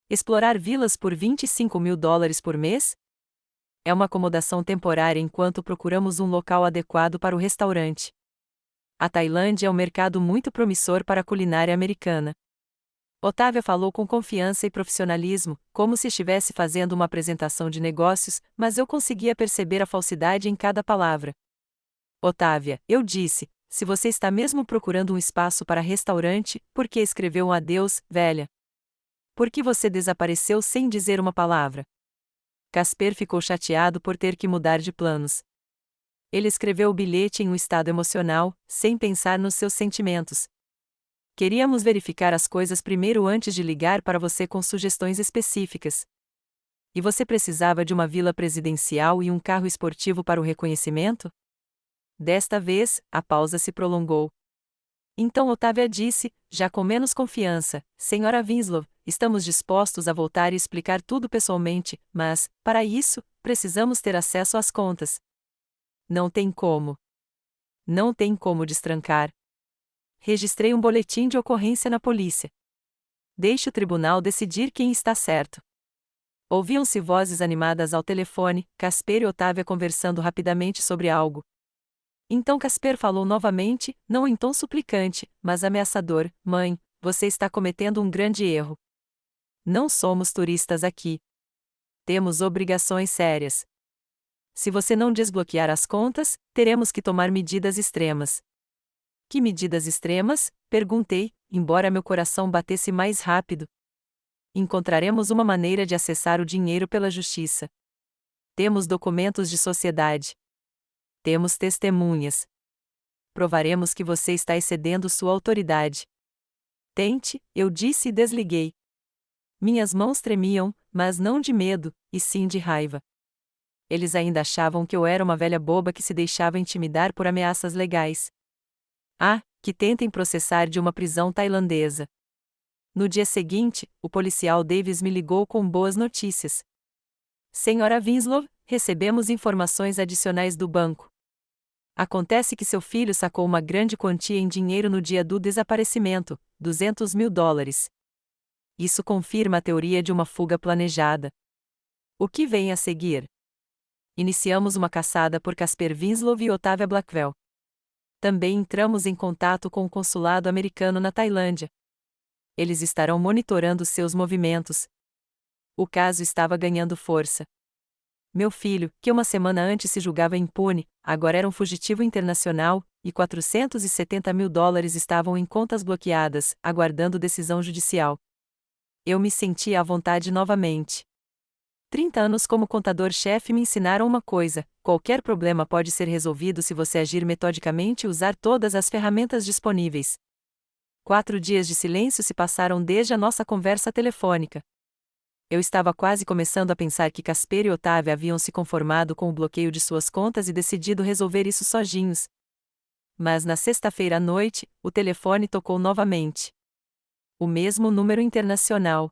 Explorar vilas por $25 mil por mês? É uma acomodação temporária enquanto procuramos um local adequado para o restaurante. A Tailândia é um mercado muito promissor para a culinária americana. Otávia falou com confiança e profissionalismo, como se estivesse fazendo uma apresentação de negócios, mas eu conseguia perceber a falsidade em cada palavra. Otávia, eu disse, se você está mesmo procurando um espaço para restaurante, por que escreveu um adeus, velha? Por que você desapareceu sem dizer uma palavra? Casper ficou chateado por ter que mudar de planos. Ele escreveu o bilhete em um estado emocional, sem pensar nos seus sentimentos. Queríamos verificar as coisas primeiro antes de ligar para você com sugestões específicas. E você precisava de uma vila presidencial e um carro esportivo para o reconhecimento? Desta vez, a pausa se prolongou. Então Otávia disse, já com menos confiança, Senhora Winslow, estamos dispostos a voltar e explicar tudo pessoalmente, mas, para isso, precisamos ter acesso às contas. Não tem como. Não tem como destrancar. Registrei um boletim de ocorrência na polícia. Deixe o tribunal decidir quem está certo. Ouviam-se vozes animadas ao telefone, Casper e Otávia conversando rapidamente sobre algo. Então Casper falou novamente, não em tom suplicante, mas ameaçador: Mãe, você está cometendo um grande erro. Não somos turistas aqui. Temos obrigações sérias. Se você não desbloquear as contas, teremos que tomar medidas extremas. Que medidas extremas? Perguntei, embora meu coração batesse mais rápido. Encontraremos uma maneira de acessar o dinheiro pela justiça. Temos documentos de sociedade. Temos testemunhas. Provaremos que você está excedendo sua autoridade. Tente, eu disse e desliguei. Minhas mãos tremiam, mas não de medo, e sim de raiva. Eles ainda achavam que eu era uma velha boba que se deixava intimidar por ameaças legais. Ah, que tentem processar de uma prisão tailandesa. No dia seguinte, o policial Davis me ligou com boas notícias. Senhora Winslow, recebemos informações adicionais do banco. Acontece que seu filho sacou uma grande quantia em dinheiro no dia do desaparecimento, $200 mil. Isso confirma a teoria de uma fuga planejada. O que vem a seguir? Iniciamos uma caçada por Casper Winslow e Otávia Blackwell. Também entramos em contato com o consulado americano na Tailândia. Eles estarão monitorando seus movimentos. O caso estava ganhando força. Meu filho, que uma semana antes se julgava impune, agora era um fugitivo internacional, e $470 mil estavam em contas bloqueadas, aguardando decisão judicial. Eu me senti à vontade novamente. 30 anos como contador-chefe me ensinaram uma coisa: qualquer problema pode ser resolvido se você agir metodicamente e usar todas as ferramentas disponíveis. 4 dias de silêncio se passaram desde a nossa conversa telefônica. Eu estava quase começando a pensar que Casper e Otávia haviam se conformado com o bloqueio de suas contas e decidido resolver isso sozinhos. Mas na sexta-feira à noite, o telefone tocou novamente. O mesmo número internacional.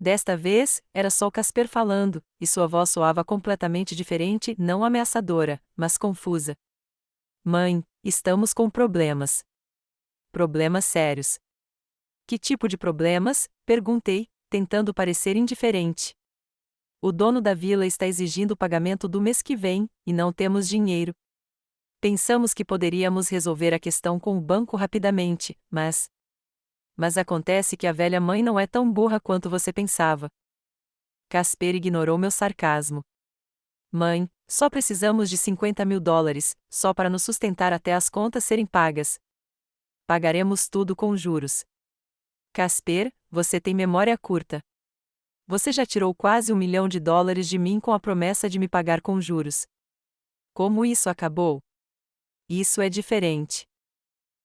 Desta vez, era só Casper falando, e sua voz soava completamente diferente, não ameaçadora, mas confusa. Mãe, estamos com problemas. Problemas sérios. Que tipo de problemas? Perguntei, tentando parecer indiferente. O dono da vila está exigindo o pagamento do mês que vem, e não temos dinheiro. Pensamos que poderíamos resolver a questão com o banco rapidamente, mas acontece que a velha mãe não é tão burra quanto você pensava. Casper ignorou meu sarcasmo. Mãe, só precisamos de $50 mil, só para nos sustentar até as contas serem pagas. Pagaremos tudo com juros. Casper, você tem memória curta. Você já tirou quase $1 milhão de mim com a promessa de me pagar com juros. Como isso acabou? Isso é diferente.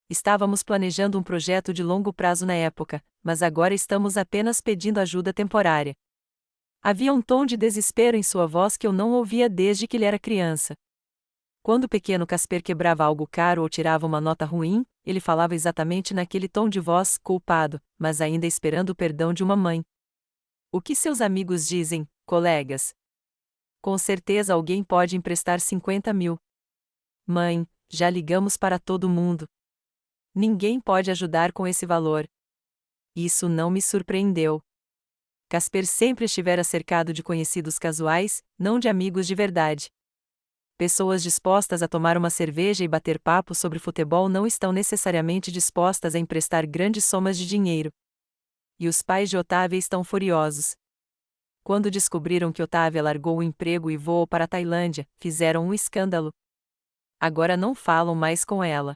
Estávamos planejando um projeto de longo prazo na época, mas agora estamos apenas pedindo ajuda temporária. Havia um tom de desespero em sua voz que eu não ouvia desde que ele era criança. Quando o pequeno Casper quebrava algo caro ou tirava uma nota ruim, ele falava exatamente naquele tom de voz, culpado, mas ainda esperando o perdão de uma mãe. O que seus amigos dizem, colegas? Com certeza alguém pode emprestar 50 mil. Mãe, já ligamos para todo mundo. Ninguém pode ajudar com esse valor. Isso não me surpreendeu. Casper sempre estivera cercado de conhecidos casuais, não de amigos de verdade. Pessoas dispostas a tomar uma cerveja e bater papo sobre futebol não estão necessariamente dispostas a emprestar grandes somas de dinheiro. E os pais de Otávia estão furiosos. Quando descobriram que Otávia largou o emprego e voou para a Tailândia, fizeram um escândalo. Agora não falam mais com ela.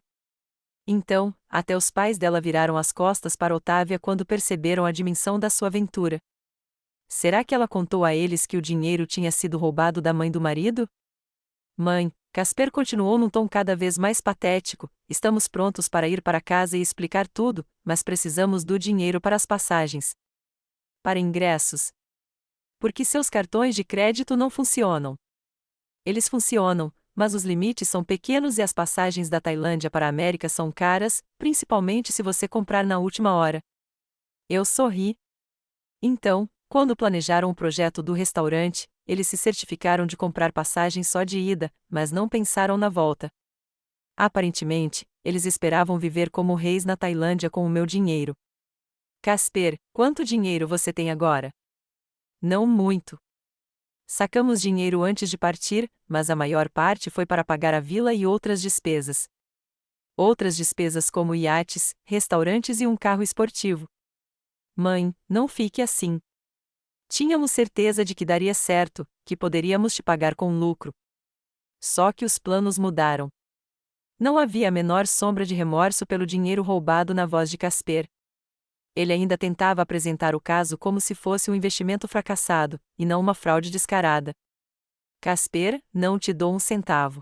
Então, até os pais dela viraram as costas para Otávia quando perceberam a dimensão da sua aventura. Será que ela contou a eles que o dinheiro tinha sido roubado da mãe do marido? Mãe, Casper continuou num tom cada vez mais patético, estamos prontos para ir para casa e explicar tudo, mas precisamos do dinheiro para as passagens. Para ingressos. Porque seus cartões de crédito não funcionam. Eles funcionam, mas os limites são pequenos e as passagens da Tailândia para a América são caras, principalmente se você comprar na última hora. Eu sorri. Então, quando planejaram o projeto do restaurante, eles se certificaram de comprar passagens só de ida, mas não pensaram na volta. Aparentemente, eles esperavam viver como reis na Tailândia com o meu dinheiro. Casper, quanto dinheiro você tem agora? Não muito. Sacamos dinheiro antes de partir, mas a maior parte foi para pagar a vila e outras despesas. Outras despesas como iates, restaurantes e um carro esportivo. Mãe, não fique assim. Tínhamos certeza de que daria certo, que poderíamos te pagar com lucro. Só que os planos mudaram. Não havia a menor sombra de remorso pelo dinheiro roubado na voz de Casper. Ele ainda tentava apresentar o caso como se fosse um investimento fracassado, e não uma fraude descarada. Casper, não te dou um centavo.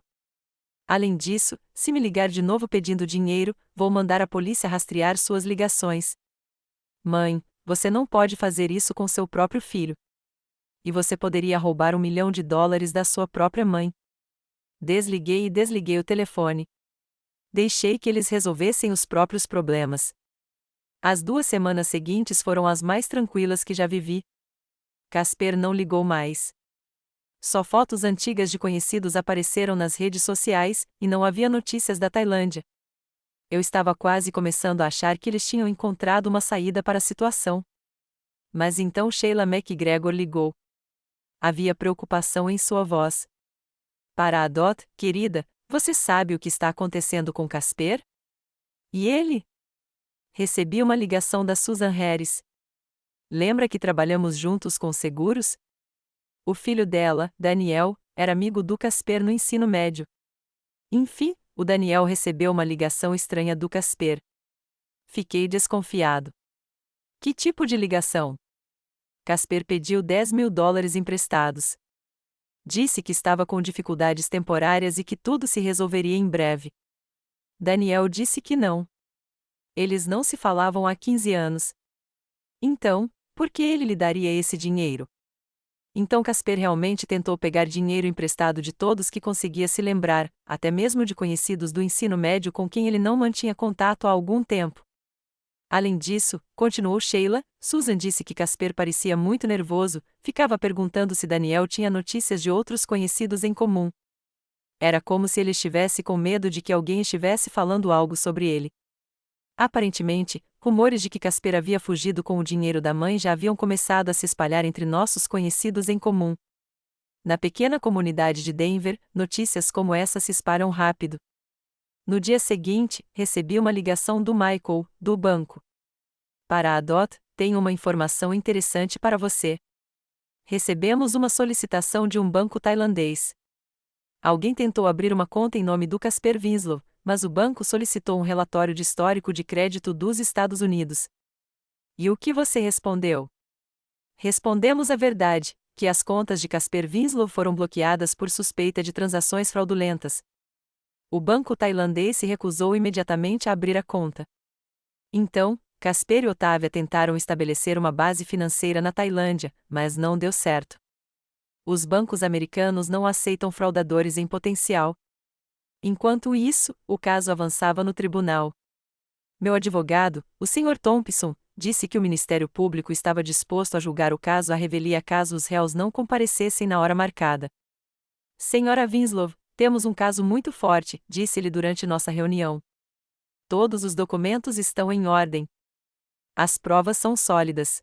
Além disso, se me ligar de novo pedindo dinheiro, vou mandar a polícia rastrear suas ligações. Mãe, você não pode fazer isso com seu próprio filho. E você poderia roubar $1 milhão da sua própria mãe. Desliguei o telefone. Deixei que eles resolvessem os próprios problemas. As 2 semanas seguintes foram as mais tranquilas que já vivi. Casper não ligou mais. Só fotos antigas de conhecidos apareceram nas redes sociais, e não havia notícias da Tailândia. Eu estava quase começando a achar que eles tinham encontrado uma saída para a situação. Mas então Sheila MacGregor ligou. Havia preocupação em sua voz. Para a Dot, querida, você sabe o que está acontecendo com Casper? E ele? Recebi uma ligação da Susan Harris. Lembra que trabalhamos juntos com seguros? O filho dela, Daniel, era amigo do Casper no ensino médio. Enfim, o Daniel recebeu uma ligação estranha do Casper. Fiquei desconfiado. Que tipo de ligação? Casper pediu $10.000 emprestados. Disse que estava com dificuldades temporárias e que tudo se resolveria em breve. Daniel disse que não. Eles não se falavam há 15 anos. Então, por que ele lhe daria esse dinheiro? Então Casper realmente tentou pegar dinheiro emprestado de todos que conseguia se lembrar, até mesmo de conhecidos do ensino médio com quem ele não mantinha contato há algum tempo. Além disso, continuou Sheila, Susan disse que Casper parecia muito nervoso, ficava perguntando se Daniel tinha notícias de outros conhecidos em comum. Era como se ele estivesse com medo de que alguém estivesse falando algo sobre ele. Aparentemente, rumores de que Casper havia fugido com o dinheiro da mãe já haviam começado a se espalhar entre nossos conhecidos em comum. Na pequena comunidade de Denver, notícias como essa se espalham rápido. No dia seguinte, recebi uma ligação do Michael, do banco. Para a Dot, tenho uma informação interessante para você. Recebemos uma solicitação de um banco tailandês. Alguém tentou abrir uma conta em nome do Casper Winslow, mas o banco solicitou um relatório de histórico de crédito dos Estados Unidos. E o que você respondeu? Respondemos a verdade, que as contas de Casper Winslow foram bloqueadas por suspeita de transações fraudulentas. O banco tailandês se recusou imediatamente a abrir a conta. Então, Casper e Otávia tentaram estabelecer uma base financeira na Tailândia, mas não deu certo. Os bancos americanos não aceitam fraudadores em potencial. Enquanto isso, o caso avançava no tribunal. Meu advogado, o Sr. Thompson, disse que o Ministério Público estava disposto a julgar o caso à revelia caso os réus não comparecessem na hora marcada. Senhora Winslow, temos um caso muito forte, disse-lhe durante nossa reunião. Todos os documentos estão em ordem. As provas são sólidas.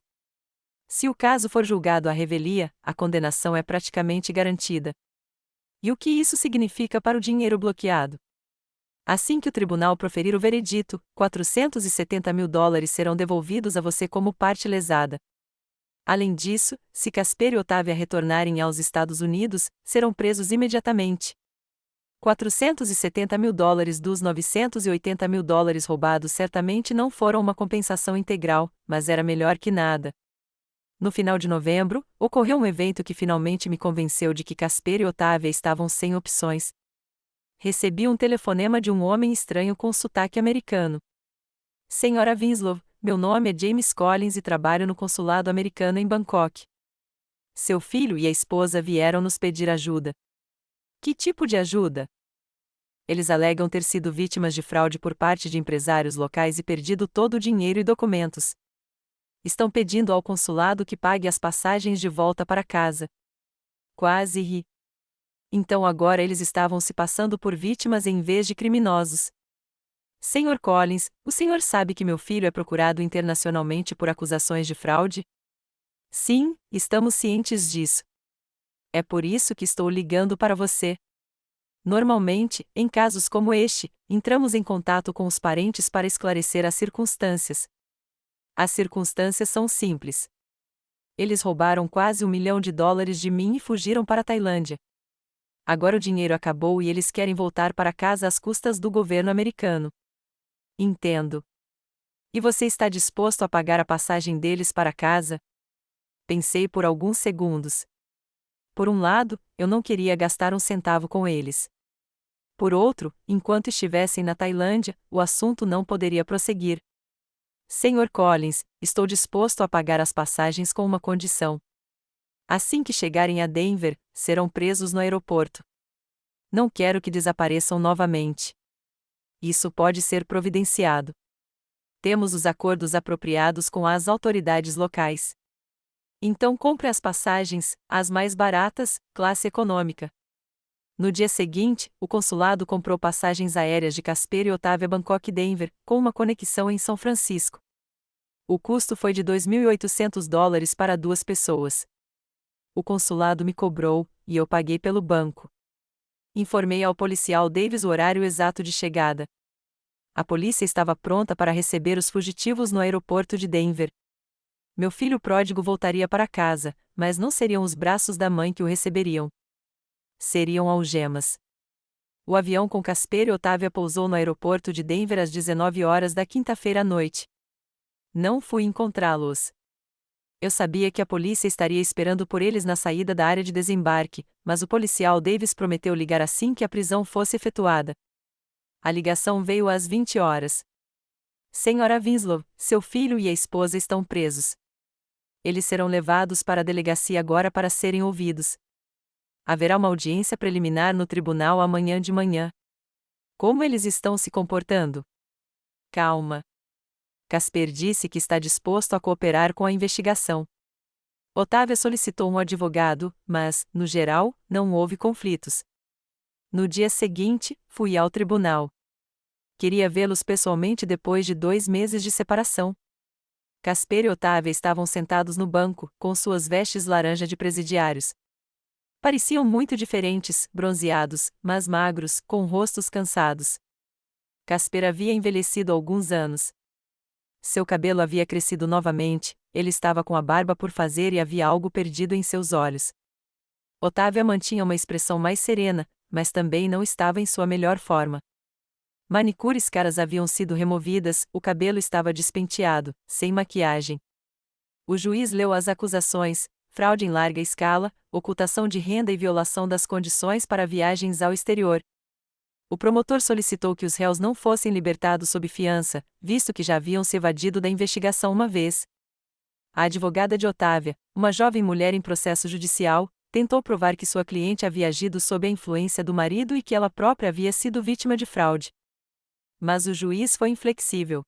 Se o caso for julgado à revelia, a condenação é praticamente garantida. E o que isso significa para o dinheiro bloqueado? Assim que o tribunal proferir o veredito, $470.000 serão devolvidos a você como parte lesada. Além disso, se Casper e Otávia retornarem aos Estados Unidos, serão presos imediatamente. $470.000 dos $980.000 roubados certamente não foram uma compensação integral, mas era melhor que nada. No final de novembro, ocorreu um evento que finalmente me convenceu de que Casper e Otávia estavam sem opções. Recebi um telefonema de um homem estranho com sotaque americano. Senhora Winslow, meu nome é James Collins e trabalho no consulado americano em Bangkok. Seu filho e a esposa vieram nos pedir ajuda. Que tipo de ajuda? Eles alegam ter sido vítimas de fraude por parte de empresários locais e perdido todo o dinheiro e documentos. Estão pedindo ao consulado que pague as passagens de volta para casa. Quase ri. Então agora eles estavam se passando por vítimas em vez de criminosos. Sr. Collins, o senhor sabe que meu filho é procurado internacionalmente por acusações de fraude? Sim, estamos cientes disso. É por isso que estou ligando para você. Normalmente, em casos como este, entramos em contato com os parentes para esclarecer as circunstâncias. As circunstâncias são simples. Eles roubaram quase $1 milhão de mim e fugiram para a Tailândia. Agora o dinheiro acabou e eles querem voltar para casa às custas do governo americano. Entendo. E você está disposto a pagar a passagem deles para casa? Pensei por alguns segundos. Por um lado, eu não queria gastar um centavo com eles. Por outro, enquanto estivessem na Tailândia, o assunto não poderia prosseguir. Sr. Collins, estou disposto a pagar as passagens com uma condição. Assim que chegarem a Denver, serão presos no aeroporto. Não quero que desapareçam novamente. Isso pode ser providenciado. Temos os acordos apropriados com as autoridades locais. Então compre as passagens, as mais baratas, classe econômica. No dia seguinte, o consulado comprou passagens aéreas de Casper e Otávia Bangkok-Denver, com uma conexão em São Francisco. O custo foi de $2.800 para 2 pessoas. O consulado me cobrou, e eu paguei pelo banco. Informei ao policial Davis o horário exato de chegada. A polícia estava pronta para receber os fugitivos no aeroporto de Denver. Meu filho pródigo voltaria para casa, mas não seriam os braços da mãe que o receberiam. Seriam algemas. O avião com Casper e Otávia pousou no aeroporto de Denver às 19 horas da quinta-feira à noite. Não fui encontrá-los. Eu sabia que a polícia estaria esperando por eles na saída da área de desembarque, mas o policial Davis prometeu ligar assim que a prisão fosse efetuada. A ligação veio às 20 horas. Senhora Winslow, seu filho e a esposa estão presos. Eles serão levados para a delegacia agora para serem ouvidos. Haverá uma audiência preliminar no tribunal amanhã de manhã. Como eles estão se comportando? Calma. Casper disse que está disposto a cooperar com a investigação. Otávia solicitou um advogado, mas, no geral, não houve conflitos. No dia seguinte, fui ao tribunal. Queria vê-los pessoalmente depois de 2 meses de separação. Casper e Otávia estavam sentados no banco, com suas vestes laranja de presidiários. Pareciam muito diferentes, bronzeados, mas magros, com rostos cansados. Casper havia envelhecido alguns anos. Seu cabelo havia crescido novamente, ele estava com a barba por fazer e havia algo perdido em seus olhos. Otávia mantinha uma expressão mais serena, mas também não estava em sua melhor forma. Manicures caras haviam sido removidas, o cabelo estava despenteado, sem maquiagem. O juiz leu as acusações: fraude em larga escala, ocultação de renda e violação das condições para viagens ao exterior. O promotor solicitou que os réus não fossem libertados sob fiança, visto que já haviam se evadido da investigação uma vez. A advogada de Otávia, uma jovem mulher em processo judicial, tentou provar que sua cliente havia agido sob a influência do marido e que ela própria havia sido vítima de fraude. Mas o juiz foi inflexível.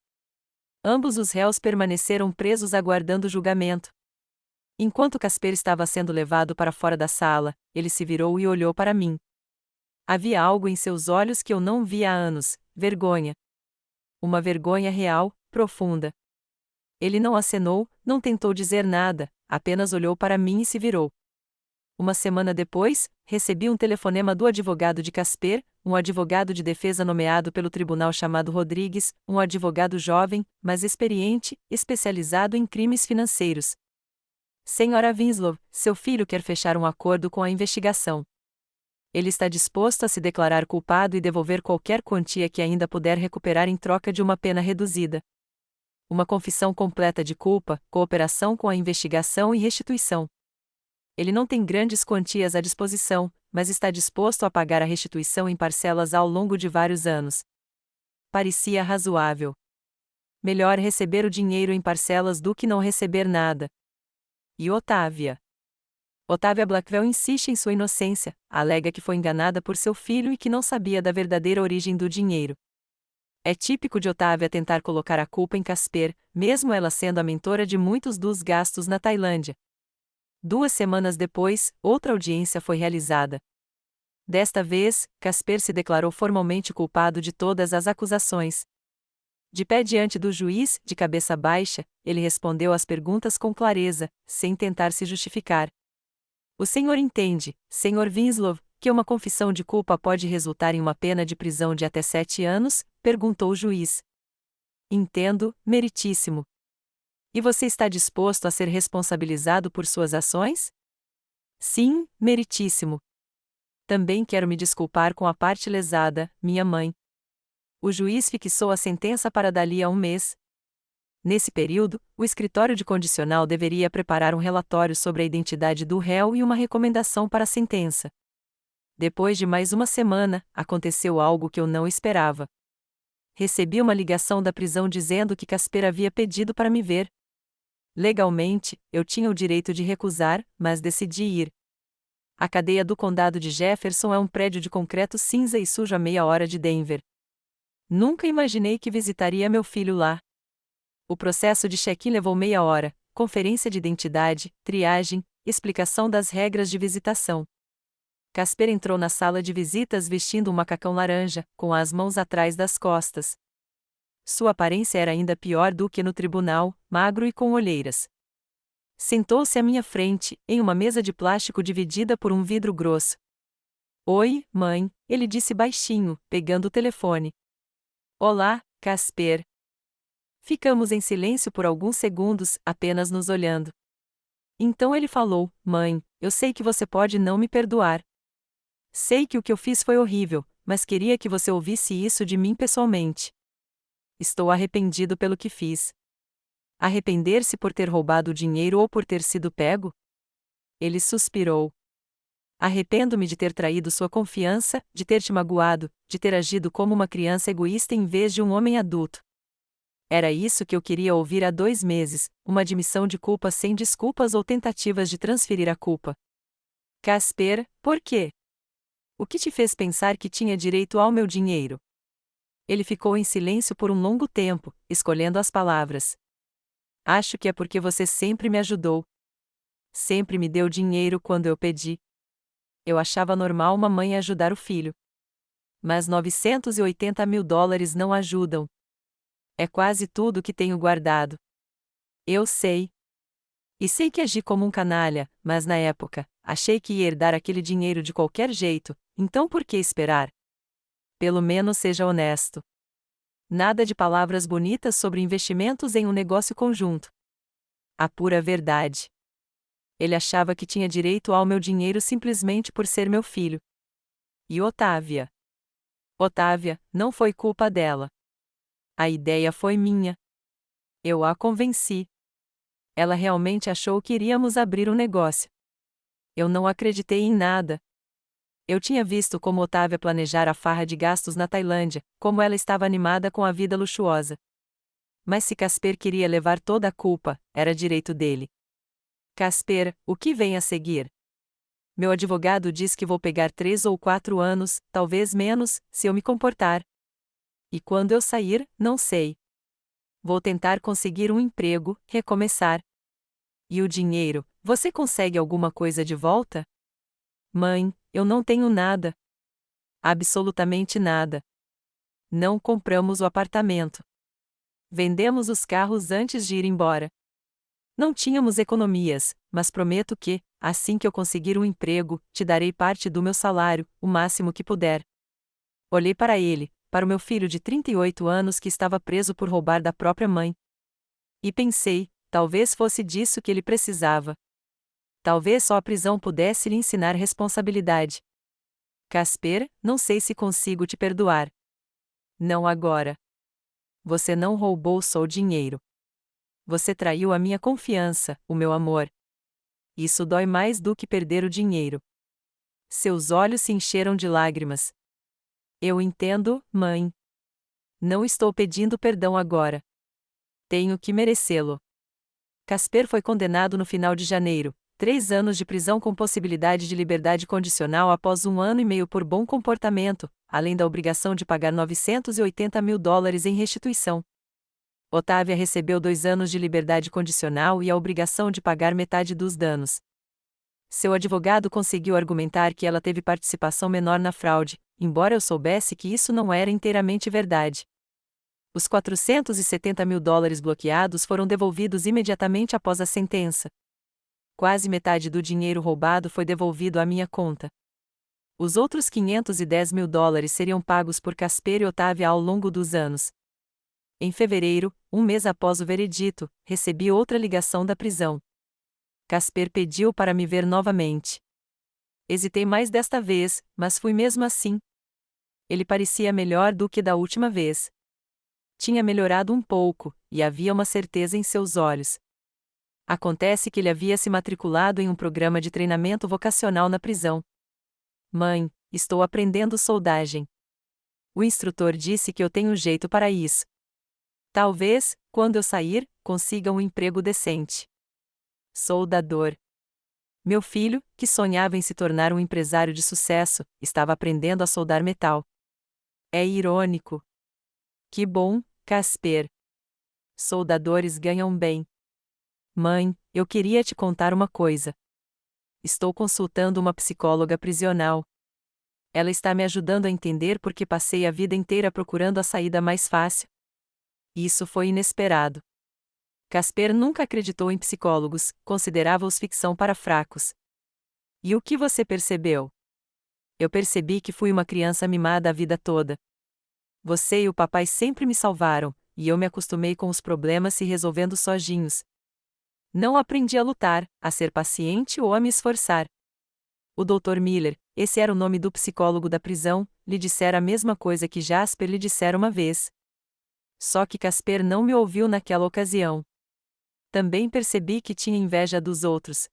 Ambos os réus permaneceram presos aguardando julgamento. Enquanto Casper estava sendo levado para fora da sala, ele se virou e olhou para mim. Havia algo em seus olhos que eu não via há anos: vergonha. Uma vergonha real, profunda. Ele não acenou, não tentou dizer nada, apenas olhou para mim e se virou. Uma semana depois, recebi um telefonema do advogado de Casper, um advogado de defesa nomeado pelo tribunal chamado Rodrigues, um advogado jovem, mas experiente, especializado em crimes financeiros. Senhora Winslow, seu filho quer fechar um acordo com a investigação. Ele está disposto a se declarar culpado e devolver qualquer quantia que ainda puder recuperar em troca de uma pena reduzida. Uma confissão completa de culpa, cooperação com a investigação e restituição. Ele não tem grandes quantias à disposição, mas está disposto a pagar a restituição em parcelas ao longo de vários anos. Parecia razoável. Melhor receber o dinheiro em parcelas do que não receber nada. E Otávia? Otávia Blackwell insiste em sua inocência, alega que foi enganada por seu filho e que não sabia da verdadeira origem do dinheiro. É típico de Otávia tentar colocar a culpa em Casper, mesmo ela sendo a mentora de muitos dos gastos na Tailândia. 2 semanas depois, outra audiência foi realizada. Desta vez, Casper se declarou formalmente culpado de todas as acusações. De pé diante do juiz, de cabeça baixa, ele respondeu às perguntas com clareza, sem tentar se justificar. O senhor entende, Sr. Winslow, que uma confissão de culpa pode resultar em uma pena de prisão de até 7 anos? Perguntou o juiz. Entendo, meritíssimo. E você está disposto a ser responsabilizado por suas ações? Sim, meritíssimo. Também quero me desculpar com a parte lesada, minha mãe. O juiz fixou a sentença para dali a 1 mês. Nesse período, o escritório de condicional deveria preparar um relatório sobre a identidade do réu e uma recomendação para a sentença. Depois de mais uma semana, aconteceu algo que eu não esperava. Recebi uma ligação da prisão dizendo que Casper havia pedido para me ver. Legalmente, eu tinha o direito de recusar, mas decidi ir. A cadeia do condado de Jefferson é um prédio de concreto cinza e sujo a meia hora de Denver. Nunca imaginei que visitaria meu filho lá. O processo de check-in levou meia hora, conferência de identidade, triagem, explicação das regras de visitação. Casper entrou na sala de visitas vestindo um macacão laranja, com as mãos atrás das costas. Sua aparência era ainda pior do que no tribunal, magro e com olheiras. Sentou-se à minha frente, em uma mesa de plástico dividida por um vidro grosso. Oi, mãe, ele disse baixinho, pegando o telefone. Olá, Casper. Ficamos em silêncio por alguns segundos, apenas nos olhando. Então ele falou: Mãe, eu sei que você pode não me perdoar. Sei que o que eu fiz foi horrível, mas queria que você ouvisse isso de mim pessoalmente. Estou arrependido pelo que fiz. Arrepender-se por ter roubado o dinheiro ou por ter sido pego? Ele suspirou. Arrependo-me de ter traído sua confiança, de ter te magoado, de ter agido como uma criança egoísta em vez de um homem adulto. Era isso que eu queria ouvir há 2 meses, uma admissão de culpa sem desculpas ou tentativas de transferir a culpa. Casper, por quê? O que te fez pensar que tinha direito ao meu dinheiro? Ele ficou em silêncio por um longo tempo, escolhendo as palavras. Acho que é porque você sempre me ajudou. Sempre me deu dinheiro quando eu pedi. Eu achava normal uma mãe ajudar o filho. Mas 980 mil dólares não ajudam. É quase tudo que tenho guardado. Eu sei. E sei que agi como um canalha, mas na época, achei que ia herdar aquele dinheiro de qualquer jeito, então por que esperar? Pelo menos seja honesto. Nada de palavras bonitas sobre investimentos em um negócio conjunto. A pura verdade. Ele achava que tinha direito ao meu dinheiro simplesmente por ser meu filho. E Otávia? Otávia, não foi culpa dela. A ideia foi minha. Eu a convenci. Ela realmente achou que iríamos abrir um negócio. Eu não acreditei em nada. Eu tinha visto como Otávia planejara a farra de gastos na Tailândia, como ela estava animada com a vida luxuosa. Mas se Casper queria levar toda a culpa, era direito dele. Casper, o que vem a seguir? Meu advogado diz que vou pegar 3 ou 4 anos, talvez menos, se eu me comportar. E quando eu sair, não sei. Vou tentar conseguir um emprego, recomeçar. E o dinheiro, você consegue alguma coisa de volta? Mãe, eu não tenho nada. Absolutamente nada. Não compramos o apartamento. Vendemos os carros antes de ir embora. Não tínhamos economias, mas prometo que, assim que eu conseguir um emprego, te darei parte do meu salário, o máximo que puder. Olhei para ele, para o meu filho de 38 anos que estava preso por roubar da própria mãe. E pensei, talvez fosse disso que ele precisava. Talvez só a prisão pudesse lhe ensinar responsabilidade. Casper, não sei se consigo te perdoar. Não agora. Você não roubou só o dinheiro. Você traiu a minha confiança, o meu amor. Isso dói mais do que perder o dinheiro. Seus olhos se encheram de lágrimas. Eu entendo, mãe. Não estou pedindo perdão agora. Tenho que merecê-lo. Casper foi condenado no final de janeiro, 3 anos de prisão com possibilidade de liberdade condicional após 1 ano e meio por bom comportamento, além da obrigação de pagar 980 mil dólares em restituição. Otávia recebeu 2 anos de liberdade condicional e a obrigação de pagar metade dos danos. Seu advogado conseguiu argumentar que ela teve participação menor na fraude, embora eu soubesse que isso não era inteiramente verdade. Os 470 mil dólares bloqueados foram devolvidos imediatamente após a sentença. Quase metade do dinheiro roubado foi devolvido à minha conta. Os outros 510 mil dólares seriam pagos por Casper e Otávia ao longo dos anos. Em fevereiro, um mês após o veredito, recebi outra ligação da prisão. Casper pediu para me ver novamente. Hesitei mais desta vez, mas fui mesmo assim. Ele parecia melhor do que da última vez. Tinha melhorado um pouco, e havia uma certeza em seus olhos. Acontece que ele havia se matriculado em um programa de treinamento vocacional na prisão. Mãe, estou aprendendo soldagem. O instrutor disse que eu tenho jeito para isso. Talvez, quando eu sair, consiga um emprego decente. Soldador. Meu filho, que sonhava em se tornar um empresário de sucesso, estava aprendendo a soldar metal. É irônico. Que bom, Casper. Soldadores ganham bem. Mãe, eu queria te contar uma coisa. Estou consultando uma psicóloga prisional. Ela está me ajudando a entender por que passei a vida inteira procurando a saída mais fácil. Isso foi inesperado. Casper nunca acreditou em psicólogos, considerava-os ficção para fracos. E o que você percebeu? Eu percebi que fui uma criança mimada a vida toda. Você e o papai sempre me salvaram, e eu me acostumei com os problemas se resolvendo sozinhos. Não aprendi a lutar, a ser paciente ou a me esforçar. O Dr. Miller, esse era o nome do psicólogo da prisão, lhe dissera a mesma coisa que Jasper lhe dissera uma vez. Só que Casper não me ouviu naquela ocasião. Também percebi que tinha inveja dos outros.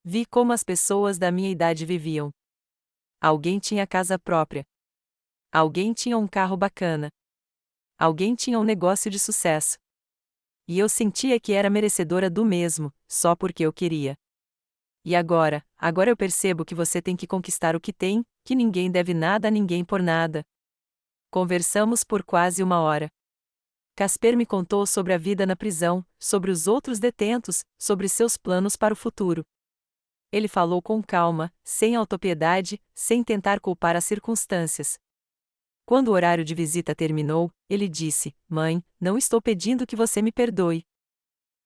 Vi como as pessoas da minha idade viviam. Alguém tinha casa própria. Alguém tinha um carro bacana. Alguém tinha um negócio de sucesso. E eu sentia que era merecedora do mesmo, só porque eu queria. E agora eu percebo que você tem que conquistar o que tem, que ninguém deve nada a ninguém por nada. Conversamos por quase 1 hora. Casper me contou sobre a vida na prisão, sobre os outros detentos, sobre seus planos para o futuro. Ele falou com calma, sem autopiedade, sem tentar culpar as circunstâncias. Quando o horário de visita terminou, ele disse: Mãe, não estou pedindo que você me perdoe.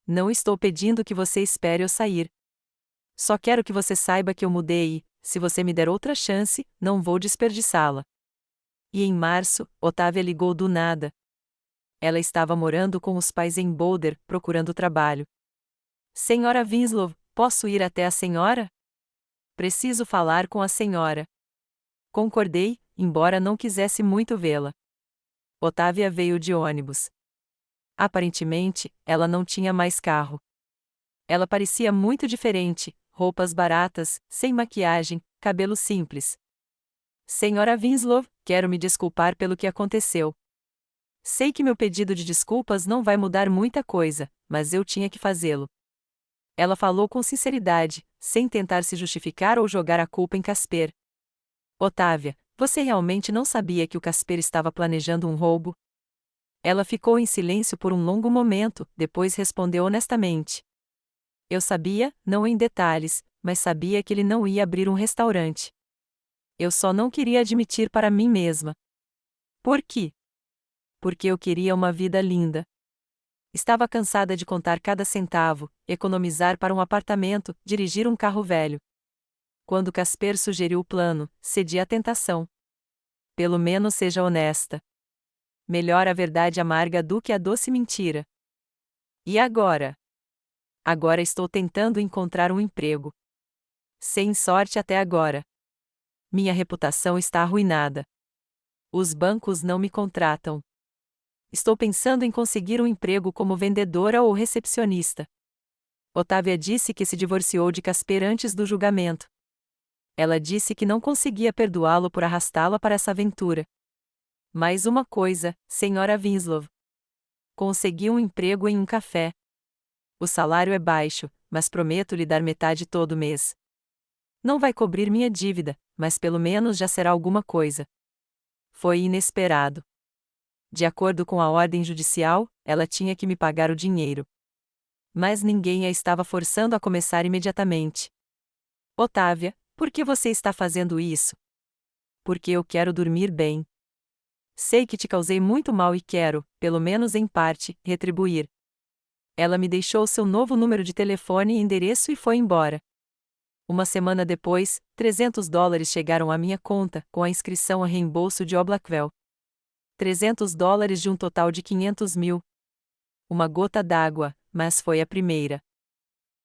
Não estou pedindo que você espere eu sair. Só quero que você saiba que eu mudei e, se você me der outra chance, não vou desperdiçá-la. E em março, Otávia ligou do nada. Ela estava morando com os pais em Boulder, procurando trabalho. Senhora Winslow, posso ir até a senhora? Preciso falar com a senhora. Concordei, embora não quisesse muito vê-la. Otávia veio de ônibus. Aparentemente, ela não tinha mais carro. Ela parecia muito diferente, roupas baratas, sem maquiagem, cabelo simples. Senhora Winslow, quero me desculpar pelo que aconteceu. Sei que meu pedido de desculpas não vai mudar muita coisa, mas eu tinha que fazê-lo. Ela falou com sinceridade, sem tentar se justificar ou jogar a culpa em Casper. Otávia, você realmente não sabia que o Casper estava planejando um roubo? Ela ficou em silêncio por um longo momento, depois respondeu honestamente. Eu sabia, não em detalhes, mas sabia que ele não ia abrir um restaurante. Eu só não queria admitir para mim mesma. Por quê? Porque eu queria uma vida linda. Estava cansada de contar cada centavo, economizar para um apartamento, dirigir um carro velho. Quando Casper sugeriu o plano, cedi à tentação. Pelo menos seja honesta. Melhor a verdade amarga do que a doce mentira. E agora? Agora estou tentando encontrar um emprego. Sem sorte até agora. Minha reputação está arruinada. Os bancos não me contratam. Estou pensando em conseguir um emprego como vendedora ou recepcionista. Otávia disse que se divorciou de Casper antes do julgamento. Ela disse que não conseguia perdoá-lo por arrastá-la para essa aventura. Mais uma coisa, senhora Winslow. Consegui um emprego em um café. O salário é baixo, mas prometo lhe dar metade todo mês. Não vai cobrir minha dívida, mas pelo menos já será alguma coisa. Foi inesperado. De acordo com a ordem judicial, ela tinha que me pagar o dinheiro. Mas ninguém a estava forçando a começar imediatamente. Otávia, por que você está fazendo isso? Porque eu quero dormir bem. Sei que te causei muito mal e quero, pelo menos em parte, retribuir. Ela me deixou seu novo número de telefone e endereço e foi embora. Uma semana depois, $300 chegaram à minha conta, com a inscrição a reembolso de Oblackwell. $300 de um total de 500 mil. Uma gota d'água, mas foi a primeira.